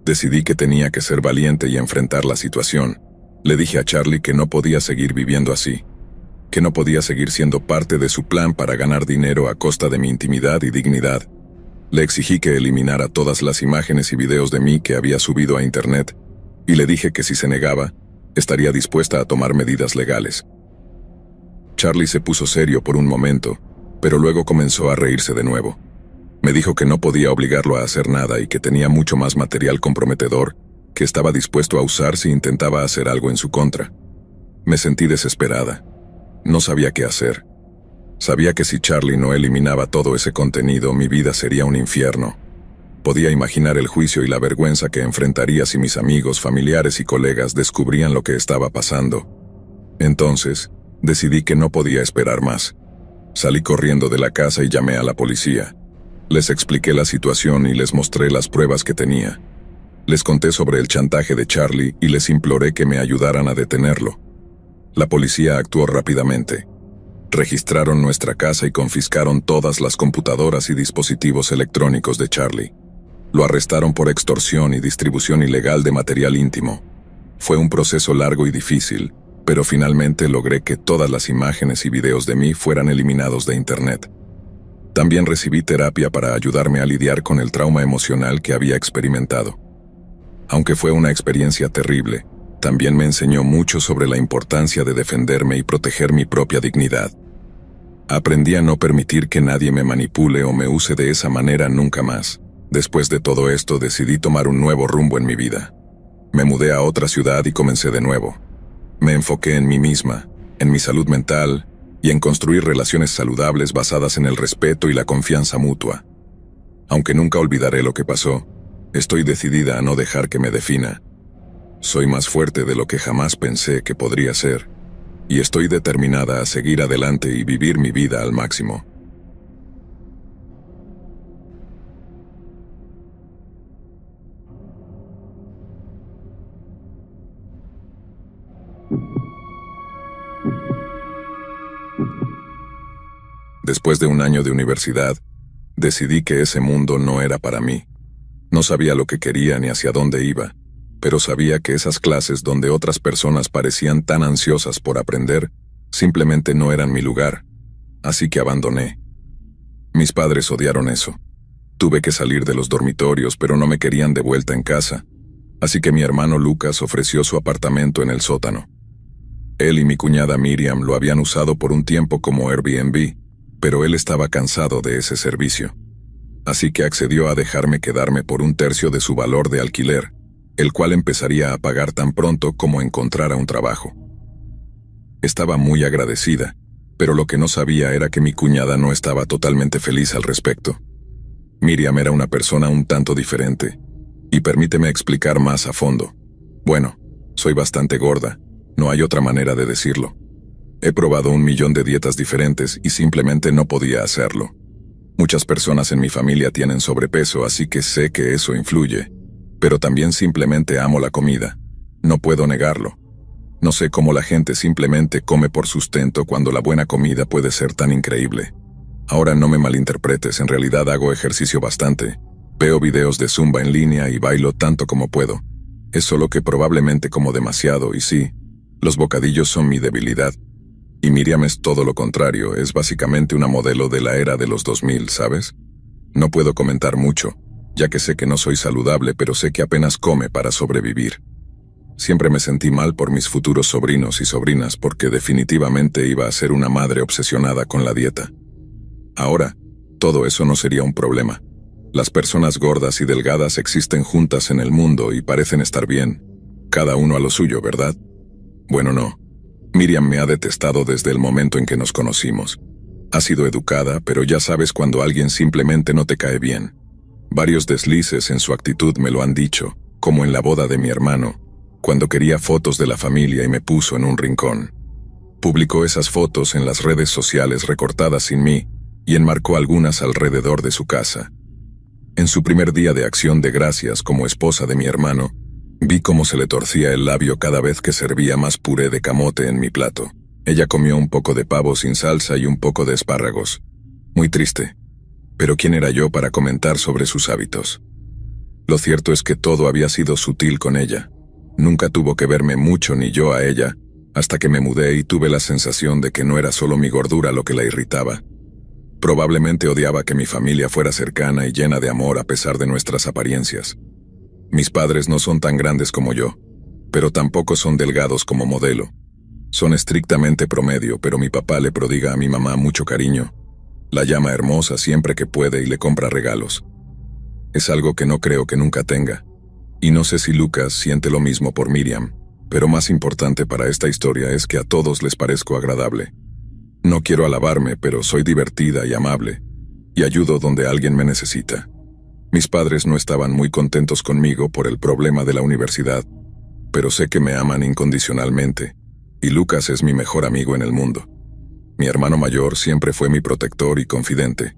Decidí que tenía que ser valiente y enfrentar la situación. Le dije a Charlie que no podía seguir viviendo así, que no podía seguir siendo parte de su plan para ganar dinero a costa de mi intimidad y dignidad. Le exigí que eliminara todas las imágenes y videos de mí que había subido a internet, y le dije que si se negaba, estaría dispuesta a tomar medidas legales. Charlie se puso serio por un momento, pero luego comenzó a reírse de nuevo. Me dijo que no podía obligarlo a hacer nada y que tenía mucho más material comprometedor que estaba dispuesto a usar si intentaba hacer algo en su contra. Me sentí desesperada. No sabía qué hacer. Sabía que si Charlie no eliminaba todo ese contenido, mi vida sería un infierno. Podía imaginar el juicio y la vergüenza que enfrentaría si mis amigos, familiares y colegas descubrían lo que estaba pasando. Entonces, decidí que no podía esperar más. Salí corriendo de la casa y llamé a la policía. Les expliqué la situación y les mostré las pruebas que tenía. Les conté sobre el chantaje de Charlie y les imploré que me ayudaran a detenerlo. La policía actuó rápidamente. Registraron nuestra casa y confiscaron todas las computadoras y dispositivos electrónicos de Charlie. Lo arrestaron por extorsión y distribución ilegal de material íntimo. Fue un proceso largo y difícil, pero finalmente logré que todas las imágenes y videos de mí fueran eliminados de Internet. También recibí terapia para ayudarme a lidiar con el trauma emocional que había experimentado. Aunque fue una experiencia terrible, también me enseñó mucho sobre la importancia de defenderme y proteger mi propia dignidad. Aprendí a no permitir que nadie me manipule o me use de esa manera nunca más. Después de todo esto decidí tomar un nuevo rumbo en mi vida. Me mudé a otra ciudad y comencé de nuevo. Me enfoqué en mí misma, en mi salud mental y en construir relaciones saludables basadas en el respeto y la confianza mutua. Aunque nunca olvidaré lo que pasó, estoy decidida a no dejar que me defina. Soy más fuerte de lo que jamás pensé que podría ser, y estoy determinada a seguir adelante y vivir mi vida al máximo. Después de un año de universidad, decidí que ese mundo no era para mí. No sabía lo que quería ni hacia dónde iba, pero sabía que esas clases donde otras personas parecían tan ansiosas por aprender, simplemente no eran mi lugar, así que abandoné. Mis padres odiaron eso. Tuve que salir de los dormitorios, pero no me querían de vuelta en casa, así que mi hermano Lucas ofreció su apartamento en el sótano. Él y mi cuñada Miriam lo habían usado por un tiempo como Airbnb, pero él estaba cansado de ese servicio. Así que accedió a dejarme quedarme por 1/3 de su valor de alquiler, el cual empezaría a pagar tan pronto como encontrara un trabajo. Estaba muy agradecida, pero lo que no sabía era que mi cuñada no estaba totalmente feliz al respecto. Miriam era una persona un tanto diferente, y permíteme explicar más a fondo. Bueno, soy bastante gorda, no hay otra manera de decirlo. He probado 1.000.000 de dietas diferentes y simplemente no podía hacerlo. Muchas personas en mi familia tienen sobrepeso, así que sé que eso influye, pero también simplemente amo la comida. No puedo negarlo. No sé cómo la gente simplemente come por sustento cuando la buena comida puede ser tan increíble. Ahora no me malinterpretes, en realidad hago ejercicio bastante. Veo videos de Zumba en línea y bailo tanto como puedo. Es solo que probablemente como demasiado y sí, los bocadillos son mi debilidad. Y Miriam es todo lo contrario, es básicamente una modelo de la era de los 2000, ¿sabes? No puedo comentar mucho, ya que sé que no soy saludable, pero sé que apenas come para sobrevivir. Siempre me sentí mal por mis futuros sobrinos y sobrinas porque definitivamente iba a ser una madre obsesionada con la dieta. Ahora, todo eso no sería un problema. Las personas gordas y delgadas existen juntas en el mundo y parecen estar bien. Cada uno a lo suyo, ¿verdad? Bueno, no. Miriam me ha detestado desde el momento en que nos conocimos. Ha sido educada, pero ya sabes cuando alguien simplemente no te cae bien. Varios deslices en su actitud me lo han dicho, como en la boda de mi hermano, cuando quería fotos de la familia y me puso en un rincón. Publicó esas fotos en las redes sociales recortadas sin mí y enmarcó algunas alrededor de su casa. En su primer día de acción de gracias como esposa de mi hermano, vi cómo se le torcía el labio cada vez que servía más puré de camote en mi plato. Ella comió un poco de pavo sin salsa y un poco de espárragos. Muy triste. Pero ¿quién era yo para comentar sobre sus hábitos? Lo cierto es que todo había sido sutil con ella. Nunca tuvo que verme mucho ni yo a ella, hasta que me mudé y tuve la sensación de que no era solo mi gordura lo que la irritaba. Probablemente odiaba que mi familia fuera cercana y llena de amor a pesar de nuestras apariencias. Mis padres no son tan grandes como yo, pero tampoco son delgados como modelo. Son estrictamente promedio, pero mi papá le prodiga a mi mamá mucho cariño. La llama hermosa siempre que puede y le compra regalos. Es algo que no creo que nunca tenga. Y no sé si Lucas siente lo mismo por Miriam, pero más importante para esta historia es que a todos les parezco agradable. No quiero alabarme, pero soy divertida y amable, y ayudo donde alguien me necesita. Mis padres no estaban muy contentos conmigo por el problema de la universidad, pero sé que me aman incondicionalmente, y Lucas es mi mejor amigo en el mundo. Mi hermano mayor siempre fue mi protector y confidente,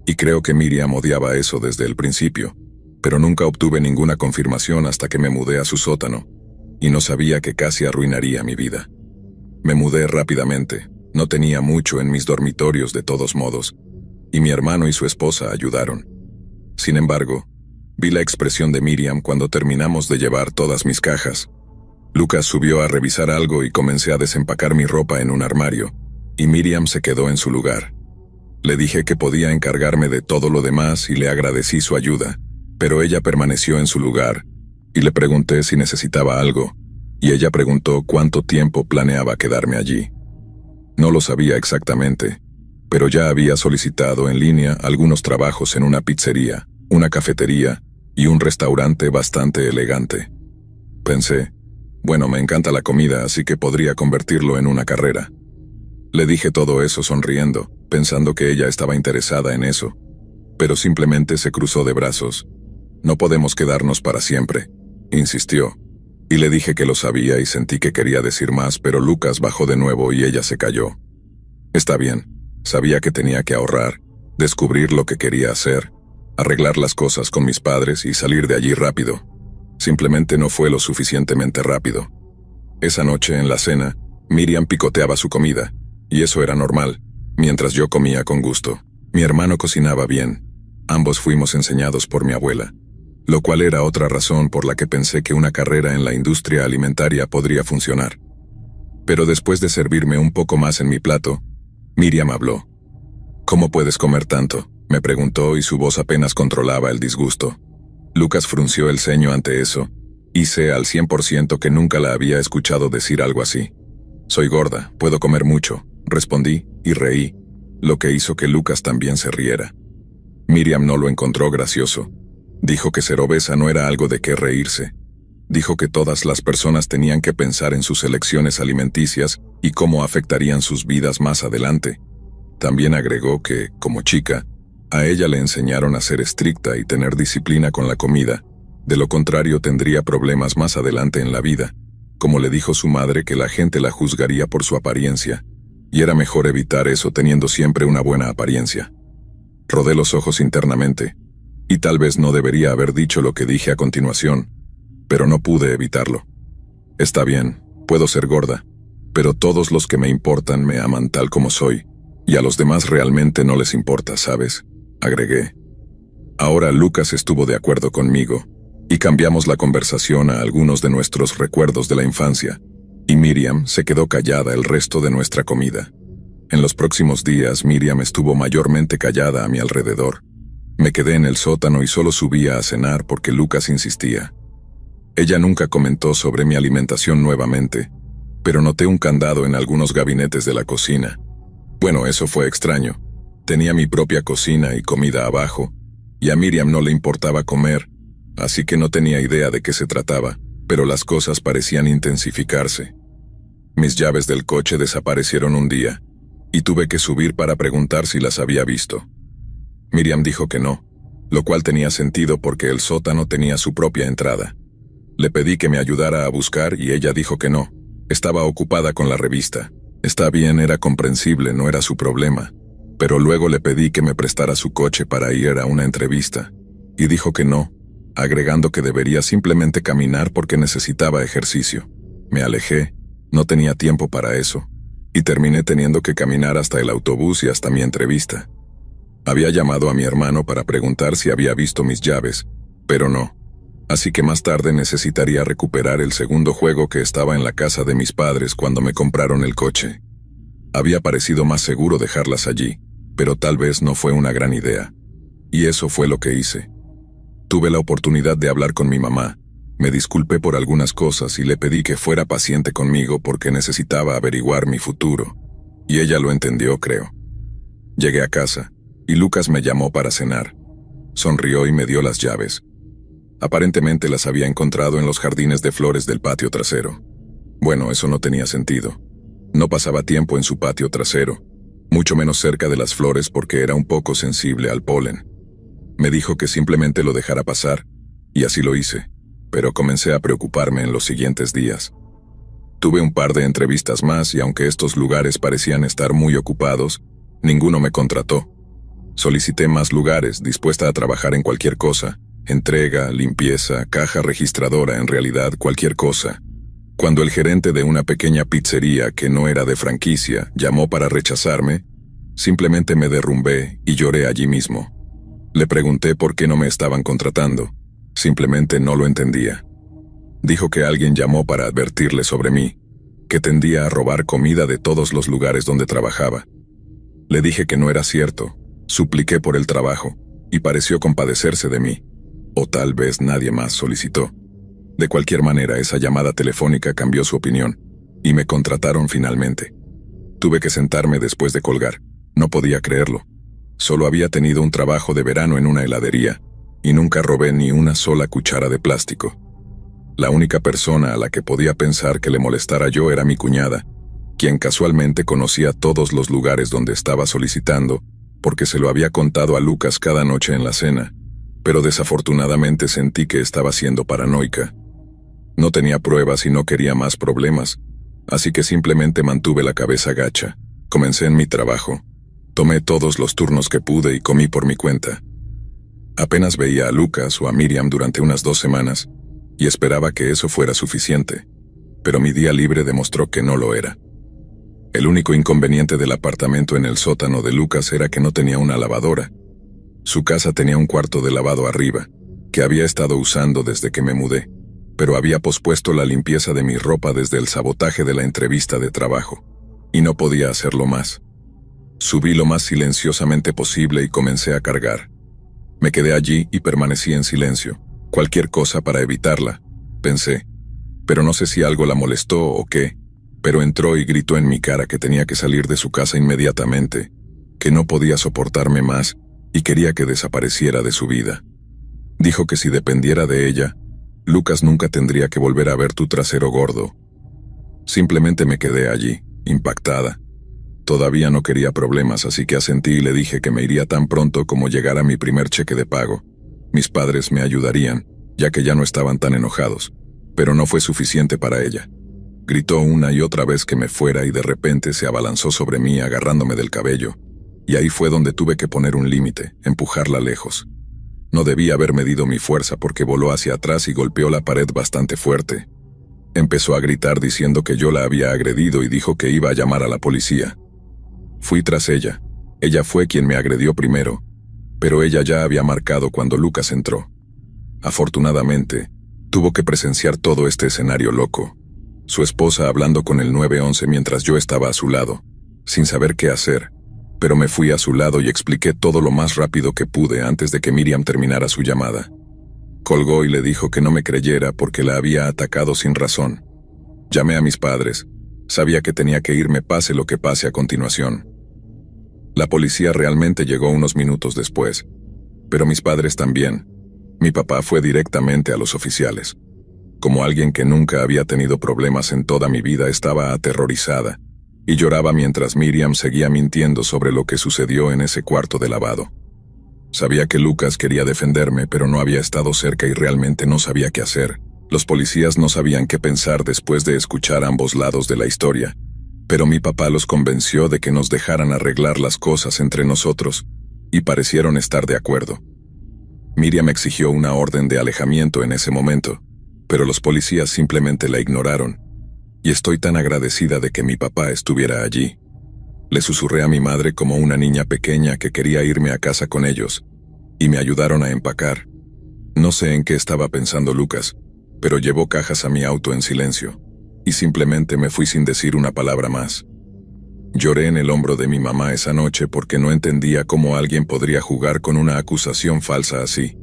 y creo que Miriam odiaba eso desde el principio, pero nunca obtuve ninguna confirmación hasta que me mudé a su sótano, y no sabía que casi arruinaría mi vida. Me mudé rápidamente, no tenía mucho en mis dormitorios de todos modos, y mi hermano y su esposa ayudaron. Sin embargo, vi la expresión de Miriam cuando terminamos de llevar todas mis cajas. Lucas subió a revisar algo y comencé a desempacar mi ropa en un armario, y Miriam se quedó en su lugar. Le dije que podía encargarme de todo lo demás y le agradecí su ayuda, pero ella permaneció en su lugar, y le pregunté si necesitaba algo, y ella preguntó cuánto tiempo planeaba quedarme allí. No lo sabía exactamente, pero ya había solicitado en línea algunos trabajos en una pizzería, una cafetería y un restaurante bastante elegante. Pensé, bueno, me encanta la comida, así que podría convertirlo en una carrera. Le dije todo eso sonriendo, pensando que ella estaba interesada en eso, pero simplemente se cruzó de brazos. No podemos quedarnos para siempre, insistió, y le dije que lo sabía y sentí que quería decir más, pero Lucas bajó de nuevo y ella se calló. Está bien, sabía que tenía que ahorrar, descubrir lo que quería hacer, arreglar las cosas con mis padres y salir de allí rápido. Simplemente no fue lo suficientemente rápido. Esa noche en la cena, Miriam picoteaba su comida, y eso era normal, mientras yo comía con gusto. Mi hermano cocinaba bien. Ambos fuimos enseñados por mi abuela, lo cual era otra razón por la que pensé que una carrera en la industria alimentaria podría funcionar. Pero después de servirme un poco más en mi plato, Miriam habló. ¿Cómo puedes comer tanto?, me preguntó y su voz apenas controlaba el disgusto. Lucas frunció el ceño ante eso, y sé al 100% que nunca la había escuchado decir algo así. Soy gorda, puedo comer mucho, respondí, y reí, lo que hizo que Lucas también se riera. Miriam no lo encontró gracioso. Dijo que ser obesa no era algo de qué reírse. Dijo que todas las personas tenían que pensar en sus elecciones alimenticias y cómo afectarían sus vidas más adelante. También agregó que, como chica, a ella le enseñaron a ser estricta y tener disciplina con la comida, de lo contrario tendría problemas más adelante en la vida, como le dijo su madre que la gente la juzgaría por su apariencia, y era mejor evitar eso teniendo siempre una buena apariencia. Rodé los ojos internamente, y tal vez no debería haber dicho lo que dije a continuación, pero no pude evitarlo. Está bien, puedo ser gorda, pero todos los que me importan me aman tal como soy, y a los demás realmente no les importa, ¿sabes?, agregué. Ahora Lucas estuvo de acuerdo conmigo, y cambiamos la conversación a algunos de nuestros recuerdos de la infancia, y Miriam se quedó callada el resto de nuestra comida. En los próximos días Miriam estuvo mayormente callada a mi alrededor. Me quedé en el sótano y solo subía a cenar porque Lucas insistía. Ella nunca comentó sobre mi alimentación nuevamente, pero noté un candado en algunos gabinetes de la cocina. Bueno, eso fue extraño. Tenía mi propia cocina y comida abajo, y a Miriam no le importaba comer, así que no tenía idea de qué se trataba, pero las cosas parecían intensificarse. Mis llaves del coche desaparecieron un día, y tuve que subir para preguntar si las había visto. Miriam dijo que no, lo cual tenía sentido porque el sótano tenía su propia entrada. Le pedí que me ayudara a buscar y ella dijo que no, estaba ocupada con la revista. Está bien, era comprensible, no era su problema. Pero luego le pedí que me prestara su coche para ir a una entrevista, y dijo que no, agregando que debería simplemente caminar porque necesitaba ejercicio. Me alejé, no tenía tiempo para eso, y terminé teniendo que caminar hasta el autobús y hasta mi entrevista. Había llamado a mi hermano para preguntar si había visto mis llaves, pero no, así que más tarde necesitaría recuperar el segundo juego que estaba en la casa de mis padres cuando me compraron el coche. Había parecido más seguro dejarlas allí, pero tal vez no fue una gran idea. Y eso fue lo que hice. Tuve la oportunidad de hablar con mi mamá, me disculpé por algunas cosas y le pedí que fuera paciente conmigo porque necesitaba averiguar mi futuro. Y ella lo entendió, creo. Llegué a casa, y Lucas me llamó para cenar. Sonrió y me dio las llaves. Aparentemente las había encontrado en los jardines de flores del patio trasero. Bueno, eso no tenía sentido. No pasaba tiempo en su patio trasero, mucho menos cerca de las flores porque era un poco sensible al polen. Me dijo que simplemente lo dejara pasar, y así lo hice, pero comencé a preocuparme en los siguientes días. Tuve un par de entrevistas más y aunque estos lugares parecían estar muy ocupados, ninguno me contrató. Solicité más lugares, dispuesta a trabajar en cualquier cosa, entrega, limpieza, caja registradora, en realidad cualquier cosa. Cuando el gerente de una pequeña pizzería que no era de franquicia llamó para rechazarme, simplemente me derrumbé y lloré allí mismo. Le pregunté por qué no me estaban contratando. Simplemente no lo entendía. Dijo que alguien llamó para advertirle sobre mí, que tendía a robar comida de todos los lugares donde trabajaba. Le dije que no era cierto, supliqué por el trabajo, y pareció compadecerse de mí. O tal vez nadie más solicitó. De cualquier manera, esa llamada telefónica cambió su opinión, y me contrataron finalmente. Tuve que sentarme después de colgar. No podía creerlo. Solo había tenido un trabajo de verano en una heladería, y nunca robé ni una sola cuchara de plástico. La única persona a la que podía pensar que le molestara yo era mi cuñada, quien casualmente conocía todos los lugares donde estaba solicitando, porque se lo había contado a Lucas cada noche en la cena, pero desafortunadamente sentí que estaba siendo paranoica. No tenía pruebas y no quería más problemas, así que simplemente mantuve la cabeza gacha. Comencé en mi trabajo. Tomé todos los turnos que pude y comí por mi cuenta. Apenas veía a Lucas o a Miriam durante unas 2 semanas, y esperaba que eso fuera suficiente, pero mi día libre demostró que no lo era. El único inconveniente del apartamento en el sótano de Lucas era que no tenía una lavadora. Su casa tenía un cuarto de lavado arriba, que había estado usando desde que me mudé, pero había pospuesto la limpieza de mi ropa desde el sabotaje de la entrevista de trabajo, y no podía hacerlo más. Subí lo más silenciosamente posible y comencé a cargar. Me quedé allí y permanecí en silencio. Cualquier cosa para evitarla, pensé. Pero no sé si algo la molestó o qué, pero entró y gritó en mi cara que tenía que salir de su casa inmediatamente, que no podía soportarme más y quería que desapareciera de su vida. Dijo que si dependiera de ella, Lucas nunca tendría que volver a ver tu trasero gordo. Simplemente me quedé allí, impactada. Todavía no quería problemas, así que asentí y le dije que me iría tan pronto como llegara mi primer cheque de pago. Mis padres me ayudarían, ya que ya no estaban tan enojados, pero no fue suficiente para ella. Gritó una y otra vez que me fuera y de repente se abalanzó sobre mí agarrándome del cabello, y ahí fue donde tuve que poner un límite, empujarla lejos. No debía haber medido mi fuerza porque voló hacia atrás y golpeó la pared bastante fuerte. Empezó a gritar diciendo que yo la había agredido y dijo que iba a llamar a la policía. Fui tras ella. Ella fue quien me agredió primero, pero ella ya había marcado cuando Lucas entró. Afortunadamente, tuvo que presenciar todo este escenario loco. Su esposa hablando con el 911 mientras yo estaba a su lado, sin saber qué hacer, pero me fui a su lado y expliqué todo lo más rápido que pude antes de que Miriam terminara su llamada. Colgó y le dijo que no me creyera porque la había atacado sin razón. Llamé a mis padres. Sabía que tenía que irme pase lo que pase a continuación. La policía realmente llegó unos minutos después, pero mis padres también. Mi papá fue directamente a los oficiales. Como alguien que nunca había tenido problemas en toda mi vida, estaba aterrorizada y lloraba mientras Miriam seguía mintiendo sobre lo que sucedió en ese cuarto de lavado. Sabía que Lucas quería defenderme, pero no había estado cerca y realmente no sabía qué hacer. Los policías no sabían qué pensar después de escuchar ambos lados de la historia, pero mi papá los convenció de que nos dejaran arreglar las cosas entre nosotros, y parecieron estar de acuerdo. Miriam exigió una orden de alejamiento en ese momento, pero los policías simplemente la ignoraron, y estoy tan agradecida de que mi papá estuviera allí. Le susurré a mi madre como una niña pequeña que quería irme a casa con ellos, y me ayudaron a empacar. No sé en qué estaba pensando Lucas, pero llevó cajas a mi auto en silencio, y simplemente me fui sin decir una palabra más. Lloré en el hombro de mi mamá esa noche porque no entendía cómo alguien podría jugar con una acusación falsa así.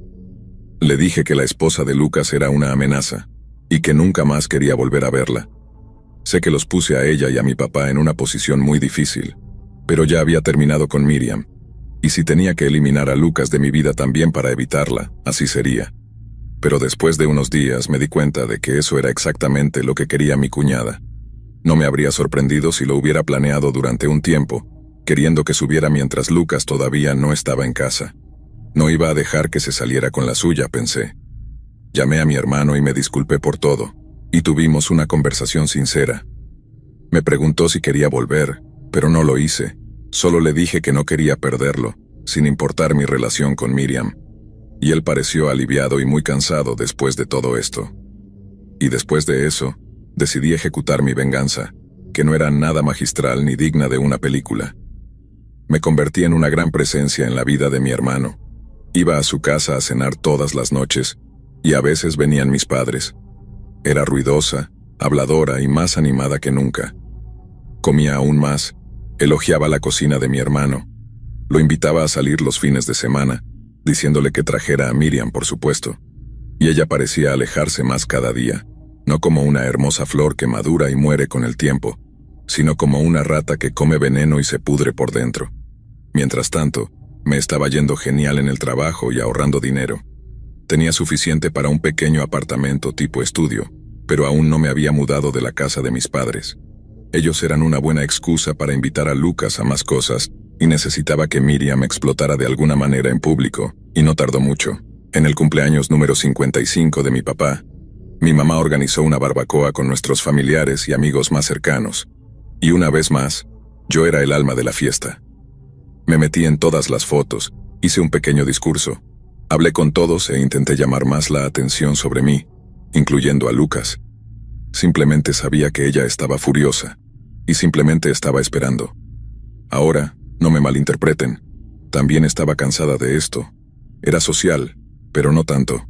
Le dije que la esposa de Lucas era una amenaza, y que nunca más quería volver a verla. Sé que los puse a ella y a mi papá en una posición muy difícil, pero ya había terminado con Miriam, y si tenía que eliminar a Lucas de mi vida también para evitarla, así sería. Pero después de unos días me di cuenta de que eso era exactamente lo que quería mi cuñada. No me habría sorprendido si lo hubiera planeado durante un tiempo, queriendo que subiera mientras Lucas todavía no estaba en casa. No iba a dejar que se saliera con la suya, pensé. Llamé a mi hermano y me disculpé por todo, y tuvimos una conversación sincera. Me preguntó si quería volver, pero no lo hice. Solo le dije que no quería perderlo, sin importar mi relación con Miriam. y él pareció aliviado y muy cansado después de todo esto. Y después de eso, decidí ejecutar mi venganza, que no era nada magistral ni digna de una película. Me convertí en una gran presencia en la vida de mi hermano. Iba a su casa a cenar todas las noches, y a veces venían mis padres. Era ruidosa, habladora y más animada que nunca. Comía aún más, elogiaba la cocina de mi hermano. Lo invitaba a salir los fines de semana, diciéndole que trajera a Miriam, por supuesto. Y ella parecía alejarse más cada día, no como una hermosa flor que madura y muere con el tiempo, sino como una rata que come veneno y se pudre por dentro. Mientras tanto, me estaba yendo genial en el trabajo y ahorrando dinero. Tenía suficiente para un pequeño apartamento tipo estudio, pero aún no me había mudado de la casa de mis padres. Ellos eran una buena excusa para invitar a Lucas a más cosas, y necesitaba que Miriam explotara de alguna manera en público, y no tardó mucho. En el cumpleaños número 55 de mi papá, mi mamá organizó una barbacoa con nuestros familiares y amigos más cercanos, y una vez más, yo era el alma de la fiesta. Me metí en todas las fotos, hice un pequeño discurso, hablé con todos e intenté llamar más la atención sobre mí, incluyendo a Lucas. Simplemente sabía que ella estaba furiosa, y simplemente estaba esperando. Ahora, no me malinterpreten, también estaba cansada de esto. Era social, pero no tanto.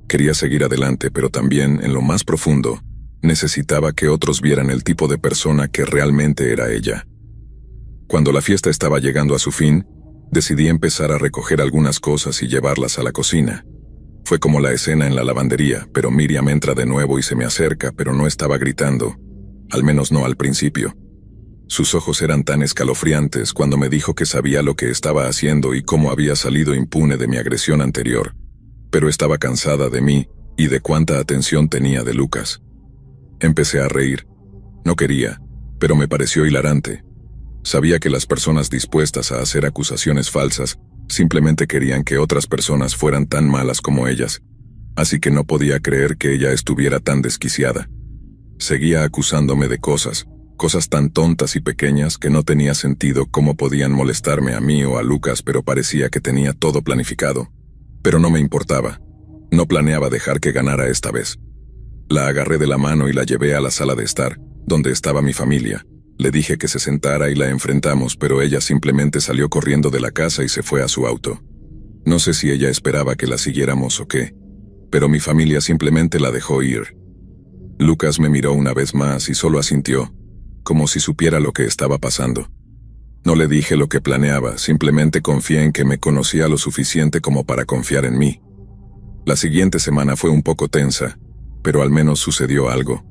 Quería seguir adelante, pero también, en lo más profundo, necesitaba que otros vieran el tipo de persona que realmente era ella. Cuando la fiesta estaba llegando a su fin, decidí empezar a recoger algunas cosas y llevarlas a la cocina. Fue como la escena en la lavandería, pero Miriam entra de nuevo y se me acerca, pero no estaba gritando, al menos no al principio. Sus ojos eran tan escalofriantes cuando me dijo que sabía lo que estaba haciendo y cómo había salido impune de mi agresión anterior, pero estaba cansada de mí y de cuánta atención tenía de Lucas. Empecé a reír. No quería, pero me pareció hilarante. Sabía que las personas dispuestas a hacer acusaciones falsas simplemente querían que otras personas fueran tan malas como ellas, así que no podía creer que ella estuviera tan desquiciada. Seguía acusándome de cosas tan tontas y pequeñas que no tenía sentido cómo podían molestarme a mí o a Lucas, pero parecía que tenía todo planificado. Pero no me importaba. No planeaba dejar que ganara esta vez. La agarré de la mano y la llevé a la sala de estar, donde estaba mi familia. Le dije que se sentara y la enfrentamos, pero ella simplemente salió corriendo de la casa y se fue a su auto. No sé si ella esperaba que la siguiéramos o qué, pero mi familia simplemente la dejó ir. Lucas me miró una vez más y solo asintió, como si supiera lo que estaba pasando. No le dije lo que planeaba, simplemente confié en que me conocía lo suficiente como para confiar en mí. La siguiente semana fue un poco tensa, pero al menos sucedió algo.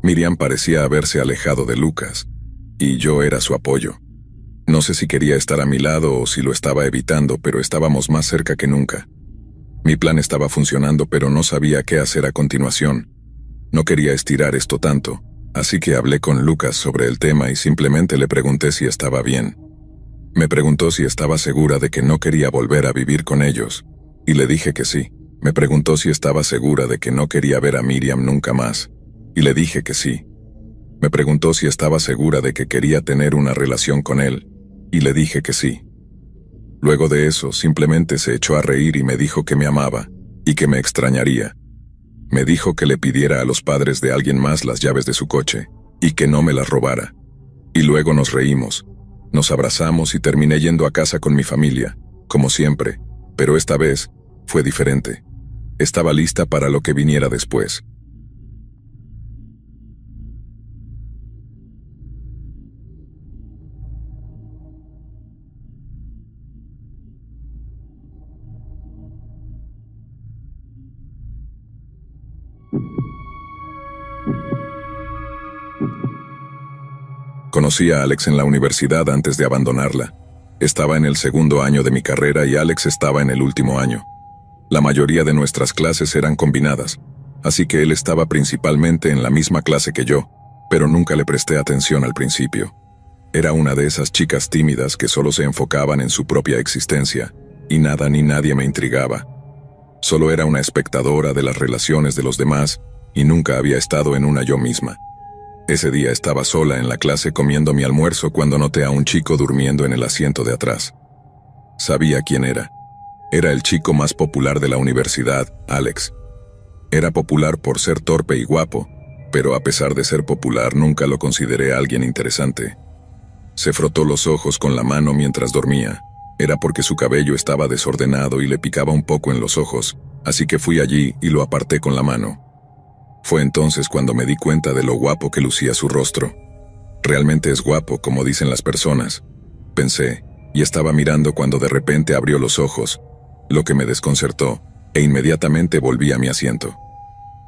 Miriam parecía haberse alejado de Lucas, y yo era su apoyo. No sé si quería estar a mi lado o si lo estaba evitando, pero estábamos más cerca que nunca. Mi plan estaba funcionando, pero no sabía qué hacer a continuación. No quería estirar esto tanto, así que hablé con Lucas sobre el tema y simplemente le pregunté si estaba bien. Me preguntó si estaba segura de que no quería volver a vivir con ellos, y le dije que sí. Me preguntó si estaba segura de que no quería ver a Miriam nunca más, y le dije que sí. Me preguntó si estaba segura de que quería tener una relación con él, y le dije que sí. Luego de eso, simplemente se echó a reír y me dijo que me amaba, y que me extrañaría. Me dijo que le pidiera a los padres de alguien más las llaves de su coche, y que no me las robara. Y luego nos reímos, nos abrazamos y terminé yendo a casa con mi familia, como siempre, pero esta vez fue diferente. Estaba lista para lo que viniera después. Conocí a Alex en la universidad antes de abandonarla. Estaba en el segundo año de mi carrera y Alex estaba en el último año. La mayoría de nuestras clases eran combinadas, así que él estaba principalmente en la misma clase que yo, pero nunca le presté atención al principio. Era una de esas chicas tímidas que solo se enfocaban en su propia existencia, y nada ni nadie me intrigaba. Solo era una espectadora de las relaciones de los demás, y nunca había estado en una yo misma. Ese día estaba sola en la clase comiendo mi almuerzo cuando noté a un chico durmiendo en el asiento de atrás. Sabía quién era. Era el chico más popular de la universidad, Alex. Era popular por ser torpe y guapo, pero a pesar de ser popular nunca lo consideré alguien interesante. Se frotó los ojos con la mano mientras dormía. Era porque su cabello estaba desordenado y le picaba un poco en los ojos, así que fui allí y lo aparté con la mano. Fue entonces cuando me di cuenta de lo guapo que lucía su rostro. Realmente es guapo, como dicen las personas, pensé, y estaba mirando cuando de repente abrió los ojos, lo que me desconcertó, e inmediatamente volví a mi asiento.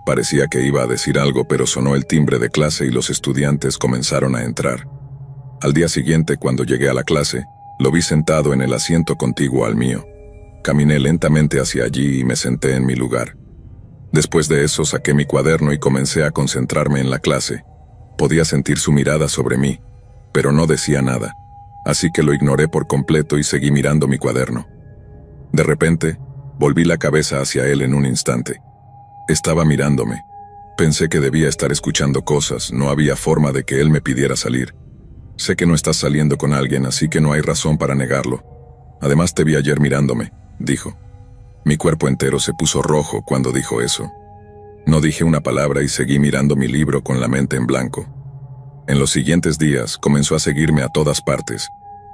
Parecía que iba a decir algo, pero sonó el timbre de clase y los estudiantes comenzaron a entrar. Al día siguiente, cuando llegué a la clase, lo vi sentado en el asiento contiguo al mío. Caminé lentamente hacia allí y me senté en mi lugar. Después de eso saqué mi cuaderno y comencé a concentrarme en la clase. Podía sentir su mirada sobre mí, pero no decía nada, así que lo ignoré por completo y seguí mirando mi cuaderno. De repente, volví la cabeza hacia él en un instante. Estaba mirándome. Pensé que debía estar escuchando cosas, no había forma de que él me pidiera salir. Sé que no estás saliendo con alguien, así que no hay razón para negarlo. Además te vi ayer mirándome, dijo. Mi cuerpo entero se puso rojo cuando dijo eso. No dije una palabra y seguí mirando mi libro con la mente en blanco. En los siguientes días comenzó a seguirme a todas partes,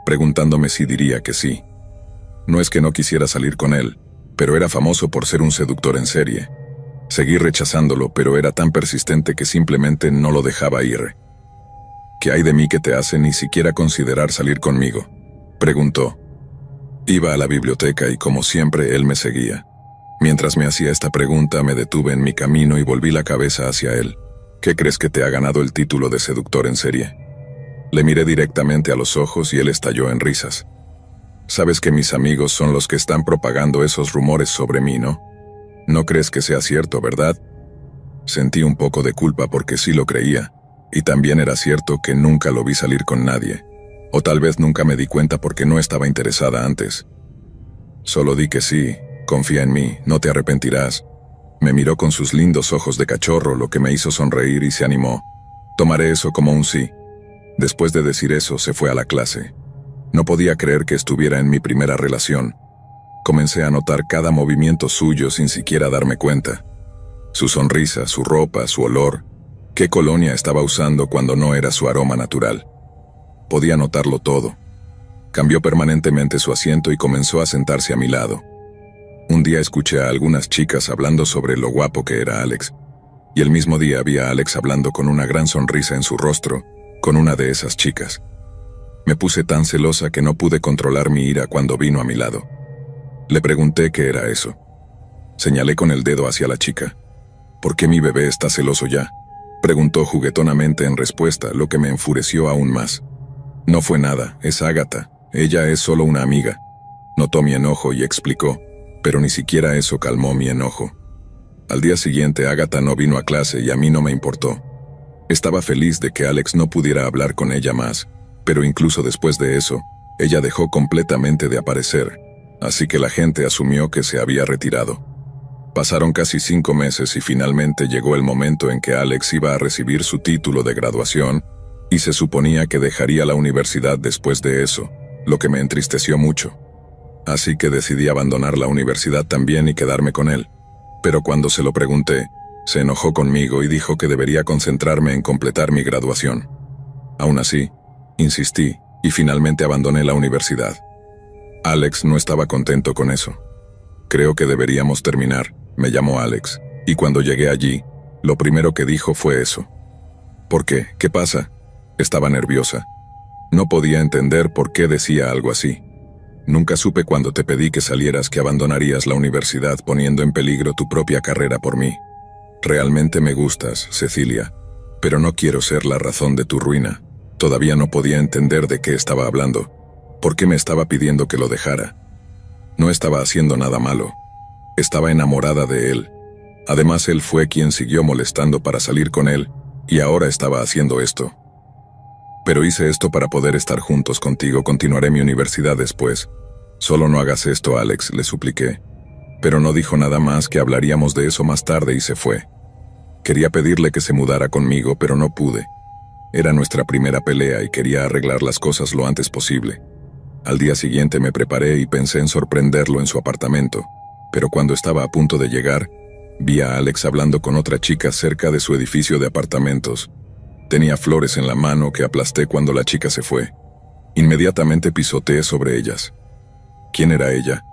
preguntándome si diría que sí. No es que no quisiera salir con él, pero era famoso por ser un seductor en serie. Seguí rechazándolo, pero era tan persistente que simplemente no lo dejaba ir. ¿Qué hay de mí que te hace ni siquiera considerar salir conmigo?, preguntó. Iba a la biblioteca y como siempre él me seguía. Mientras me hacía esta pregunta me detuve en mi camino y volví la cabeza hacia él. ¿Qué crees que te ha ganado el título de seductor en serie? Le miré directamente a los ojos y él estalló en risas. Sabes que mis amigos son los que están propagando esos rumores sobre mí, ¿no? No crees que sea cierto, ¿verdad? Sentí un poco de culpa porque sí lo creía, y también era cierto que nunca lo vi salir con nadie. O tal vez nunca me di cuenta porque no estaba interesada antes. Solo di que sí, confía en mí, no te arrepentirás. Me miró con sus lindos ojos de cachorro, lo que me hizo sonreír y se animó. Tomaré eso como un sí. Después de decir eso, se fue a la clase. No podía creer que estuviera en mi primera relación. Comencé a notar cada movimiento suyo sin siquiera darme cuenta. Su sonrisa, su ropa, su olor. ¿Qué colonia estaba usando cuando no era su aroma natural? Podía notarlo todo. Cambió permanentemente su asiento y comenzó a sentarse a mi lado. Un día escuché a algunas chicas hablando sobre lo guapo que era Alex, y el mismo día vi a Alex hablando con una gran sonrisa en su rostro, con una de esas chicas. Me puse tan celosa que no pude controlar mi ira cuando vino a mi lado. Le pregunté qué era eso. Señalé con el dedo hacia la chica. ¿Por qué mi bebé está celoso ya?, preguntó juguetonamente en respuesta, lo que me enfureció aún más. No fue nada, es Ágata, ella es solo una amiga. Notó mi enojo y explicó, pero ni siquiera eso calmó mi enojo. Al día siguiente Ágata no vino a clase y a mí no me importó. Estaba feliz de que Alex no pudiera hablar con ella más, pero incluso después de eso, ella dejó completamente de aparecer, así que la gente asumió que se había retirado. Pasaron casi 5 meses y finalmente llegó el momento en que Alex iba a recibir su título de graduación, y se suponía que dejaría la universidad después de eso, lo que me entristeció mucho. Así que decidí abandonar la universidad también y quedarme con él. Pero cuando se lo pregunté, se enojó conmigo y dijo que debería concentrarme en completar mi graduación. Aún así, insistí y finalmente abandoné la universidad. Alex no estaba contento con eso. Creo que deberíamos terminar, me llamó Alex, y cuando llegué allí, lo primero que dijo fue eso. ¿Por qué? ¿Qué pasa? Estaba nerviosa. No podía entender por qué decía algo así. Nunca supe cuando te pedí que salieras que abandonarías la universidad poniendo en peligro tu propia carrera por mí. Realmente me gustas, Cecilia, pero no quiero ser la razón de tu ruina. Todavía no podía entender de qué estaba hablando. ¿Por qué me estaba pidiendo que lo dejara? No estaba haciendo nada malo. Estaba enamorada de él. Además, él fue quien siguió molestando para salir con él, y ahora estaba haciendo esto. Pero hice esto para poder estar juntos contigo, continuaré mi universidad después. Solo no hagas esto, Alex, le supliqué. Pero no dijo nada más, que hablaríamos de eso más tarde y se fue. Quería pedirle que se mudara conmigo, pero no pude. Era nuestra primera pelea y quería arreglar las cosas lo antes posible. Al día siguiente me preparé y pensé en sorprenderlo en su apartamento, pero cuando estaba a punto de llegar, vi a Alex hablando con otra chica cerca de su edificio de apartamentos. Tenía flores en la mano que aplasté cuando la chica se fue. Inmediatamente pisoteé sobre ellas. ¿Quién era ella?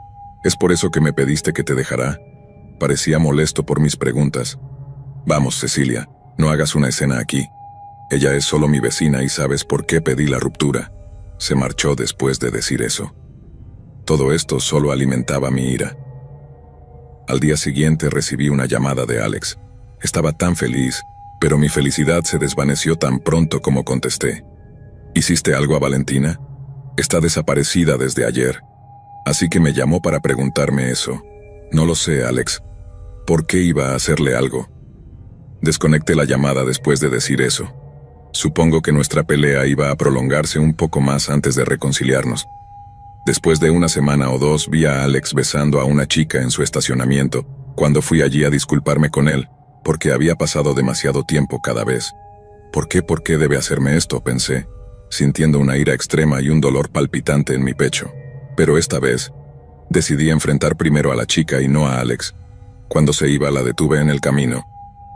¿Es por eso que me pediste que te dejara? Parecía molesto por mis preguntas. Vamos, Cecilia, no hagas una escena aquí. Ella es solo mi vecina y sabes por qué pedí la ruptura. Se marchó después de decir eso. Todo esto solo alimentaba mi ira. Al día siguiente recibí una llamada de Alex. Estaba tan feliz, pero mi felicidad se desvaneció tan pronto como contesté. ¿Hiciste algo a Valentina? Está desaparecida desde ayer. Así que me llamó para preguntarme eso. No lo sé, Alex. ¿Por qué iba a hacerle algo? Desconecté la llamada después de decir eso. Supongo que nuestra pelea iba a prolongarse un poco más antes de reconciliarnos. Después de una semana o dos vi a Alex besando a una chica en su estacionamiento, cuando fui allí a disculparme con él, porque había pasado demasiado tiempo cada vez. ¿Por qué debe hacerme esto?, pensé, sintiendo una ira extrema y un dolor palpitante en mi pecho. Pero esta vez, decidí enfrentar primero a la chica y no a Alex. Cuando se iba la detuve en el camino.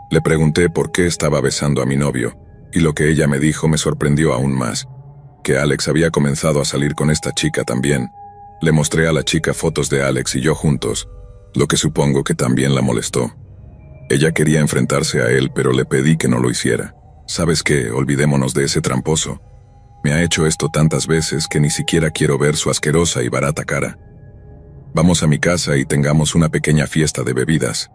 Le pregunté por qué estaba besando a mi novio, y lo que ella me dijo me sorprendió aún más. Que Alex había comenzado a salir con esta chica también. Le mostré a la chica fotos de Alex y yo juntos, lo que supongo que también la molestó. Ella quería enfrentarse a él, pero le pedí que no lo hiciera. ¿Sabes qué? Olvidémonos de ese tramposo. Me ha hecho esto tantas veces que ni siquiera quiero ver su asquerosa y barata cara. Vamos a mi casa y tengamos una pequeña fiesta de bebidas.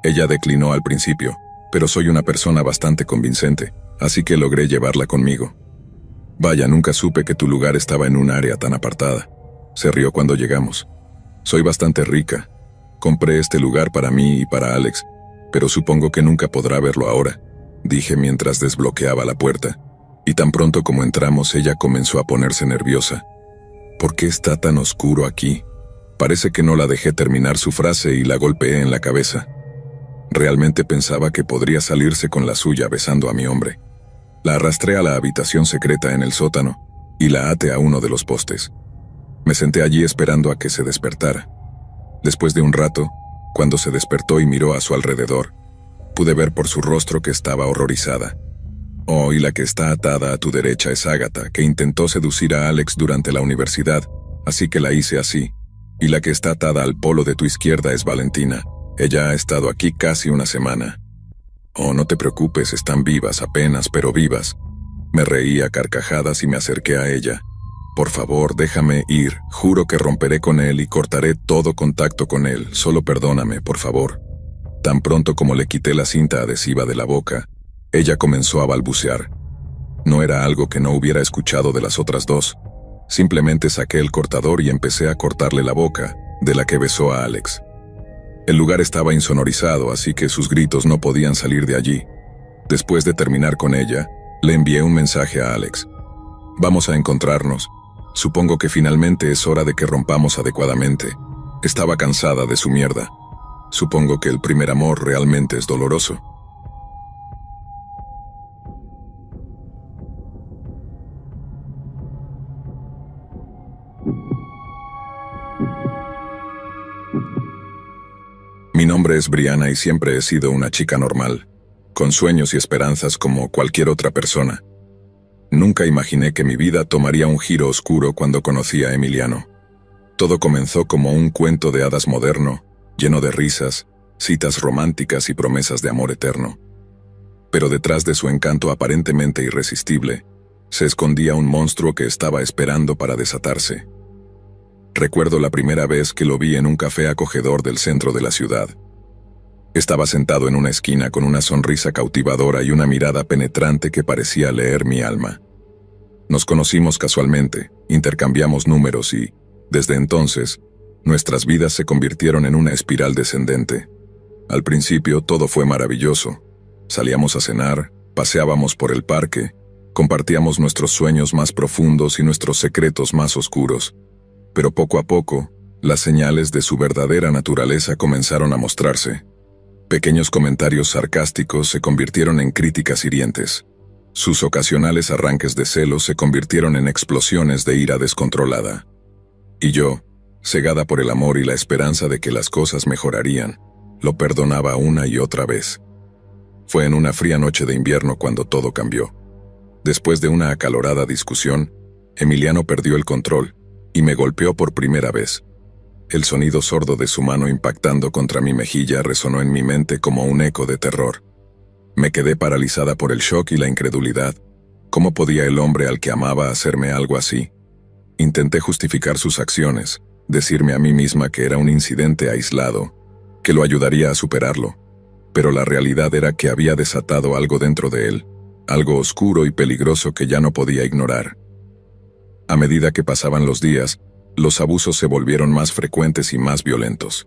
Ella declinó al principio, pero soy una persona bastante convincente, así que logré llevarla conmigo. Vaya, nunca supe que tu lugar estaba en un área tan apartada. Se rió cuando llegamos. Soy bastante rica. Compré este lugar para mí y para Alex, pero supongo que nunca podrá verlo ahora, dije mientras desbloqueaba la puerta. Y tan pronto como entramos, ella comenzó a ponerse nerviosa. ¿Por qué está tan oscuro aquí? Parece que no la dejé terminar su frase y la golpeé en la cabeza. Realmente pensaba que podría salirse con la suya besando a mi hombre. La arrastré a la habitación secreta en el sótano y la até a uno de los postes. Me senté allí esperando a que se despertara. Después de un rato, cuando se despertó y miró a su alrededor, pude ver por su rostro que estaba horrorizada. Oh, y la que está atada a tu derecha es Ágata, que intentó seducir a Alex durante la universidad, así que la hice así. Y la que está atada al polo de tu izquierda es Valentina. Ella ha estado aquí casi una semana. Oh, no te preocupes, están vivas apenas, pero vivas. Me reí a carcajadas y me acerqué a ella. Por favor, déjame ir, juro que romperé con él y cortaré todo contacto con él, solo perdóname, por favor. Tan pronto como le quité la cinta adhesiva de la boca, ella comenzó a balbucear. No era algo que no hubiera escuchado de las otras dos. Simplemente saqué el cortador y empecé a cortarle la boca, de la que besó a Alex. El lugar estaba insonorizado, así que sus gritos no podían salir de allí. Después de terminar con ella, le envié un mensaje a Alex. Vamos a encontrarnos. Supongo que finalmente es hora de que rompamos adecuadamente. Estaba cansada de su mierda. Supongo que el primer amor realmente es doloroso. Mi nombre es Brianna y siempre he sido una chica normal, con sueños y esperanzas como cualquier otra persona. Nunca imaginé que mi vida tomaría un giro oscuro cuando conocí a Emiliano. Todo comenzó como un cuento de hadas moderno, lleno de risas, citas románticas y promesas de amor eterno. Pero detrás de su encanto aparentemente irresistible, se escondía un monstruo que estaba esperando para desatarse. Recuerdo la primera vez que lo vi en un café acogedor del centro de la ciudad. Estaba sentado en una esquina con una sonrisa cautivadora y una mirada penetrante que parecía leer mi alma. Nos conocimos casualmente, intercambiamos números y, desde entonces, nuestras vidas se convirtieron en una espiral descendente. Al principio todo fue maravilloso. Salíamos a cenar, paseábamos por el parque, compartíamos nuestros sueños más profundos y nuestros secretos más oscuros. Pero poco a poco, las señales de su verdadera naturaleza comenzaron a mostrarse. Pequeños comentarios sarcásticos se convirtieron en críticas hirientes. Sus ocasionales arranques de celos se convirtieron en explosiones de ira descontrolada. Y yo, cegada por el amor y la esperanza de que las cosas mejorarían, lo perdonaba una y otra vez. Fue en una fría noche de invierno cuando todo cambió. Después de una acalorada discusión, Emiliano perdió el control y me golpeó por primera vez. El sonido sordo de su mano impactando contra mi mejilla resonó en mi mente como un eco de terror. Me quedé paralizada por el shock y la incredulidad. ¿Cómo podía el hombre al que amaba hacerme algo así? Intenté justificar sus acciones, decirme a mí misma que era un incidente aislado, que lo ayudaría a superarlo. Pero la realidad era que había desatado algo dentro de él, algo oscuro y peligroso que ya no podía ignorar. A medida que pasaban los días, los abusos se volvieron más frecuentes y más violentos.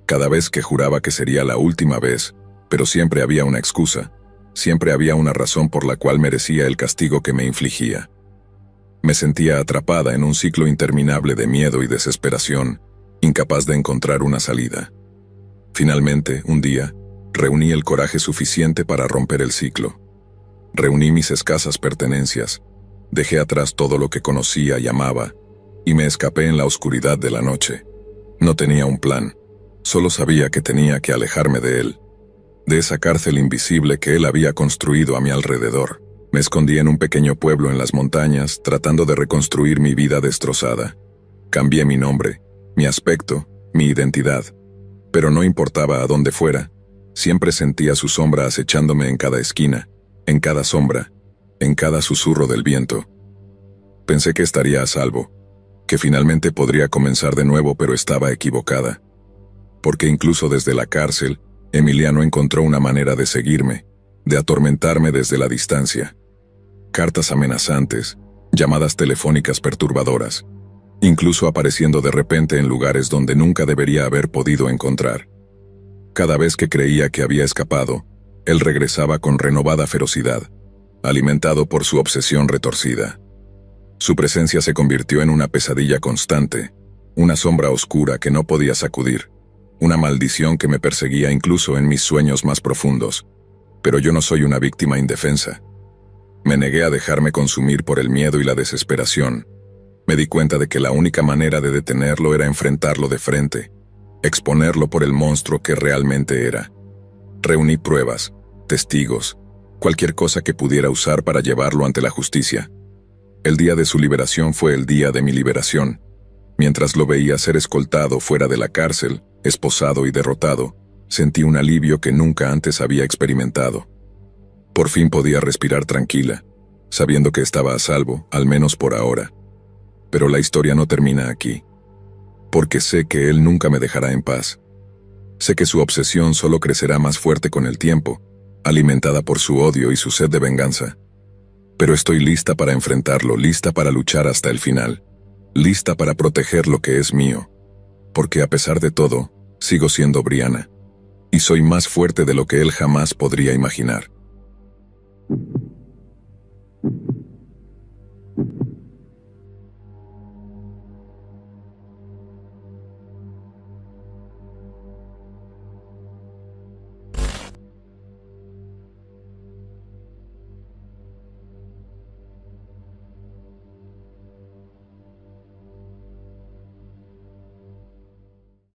Cada vez que juraba que sería la última vez, pero siempre había una excusa, siempre había una razón por la cual merecía el castigo que me infligía. Me sentía atrapada en un ciclo interminable de miedo y desesperación, incapaz de encontrar una salida. Finalmente, un día, reuní el coraje suficiente para romper el ciclo. Reuní mis escasas pertenencias, dejé atrás todo lo que conocía y amaba, y me escapé en la oscuridad de la noche. No tenía un plan, solo sabía que tenía que alejarme de él, de esa cárcel invisible que él había construido a mi alrededor. Me escondí en un pequeño pueblo en las montañas, tratando de reconstruir mi vida destrozada. Cambié mi nombre, mi aspecto, mi identidad, pero no importaba a dónde fuera, siempre sentía su sombra acechándome en cada esquina, en cada sombra, en cada susurro del viento. Pensé que estaría a salvo, que finalmente podría comenzar de nuevo, pero estaba equivocada. Porque incluso desde la cárcel, Emiliano encontró una manera de seguirme, de atormentarme desde la distancia. Cartas amenazantes, llamadas telefónicas perturbadoras, incluso apareciendo de repente en lugares donde nunca debería haber podido encontrar. Cada vez que creía que había escapado, él regresaba con renovada ferocidad, alimentado por su obsesión retorcida. Su presencia se convirtió en una pesadilla constante, una sombra oscura que no podía sacudir, una maldición que me perseguía incluso en mis sueños más profundos. Pero yo no soy una víctima indefensa. Me negué a dejarme consumir por el miedo y la desesperación. Me di cuenta de que la única manera de detenerlo era enfrentarlo de frente, exponerlo por el monstruo que realmente era. Reuní pruebas, testigos, cualquier cosa que pudiera usar para llevarlo ante la justicia. El día de su liberación fue el día de mi liberación. Mientras lo veía ser escoltado fuera de la cárcel, esposado y derrotado, sentí un alivio que nunca antes había experimentado. Por fin podía respirar tranquila, sabiendo que estaba a salvo, al menos por ahora. Pero la historia no termina aquí. Porque sé que él nunca me dejará en paz. Sé que su obsesión solo crecerá más fuerte con el tiempo, alimentada por su odio y su sed de venganza. Pero estoy lista para enfrentarlo, lista para luchar hasta el final, lista para proteger lo que es mío. Porque a pesar de todo, sigo siendo Brianna. Y soy más fuerte de lo que él jamás podría imaginar.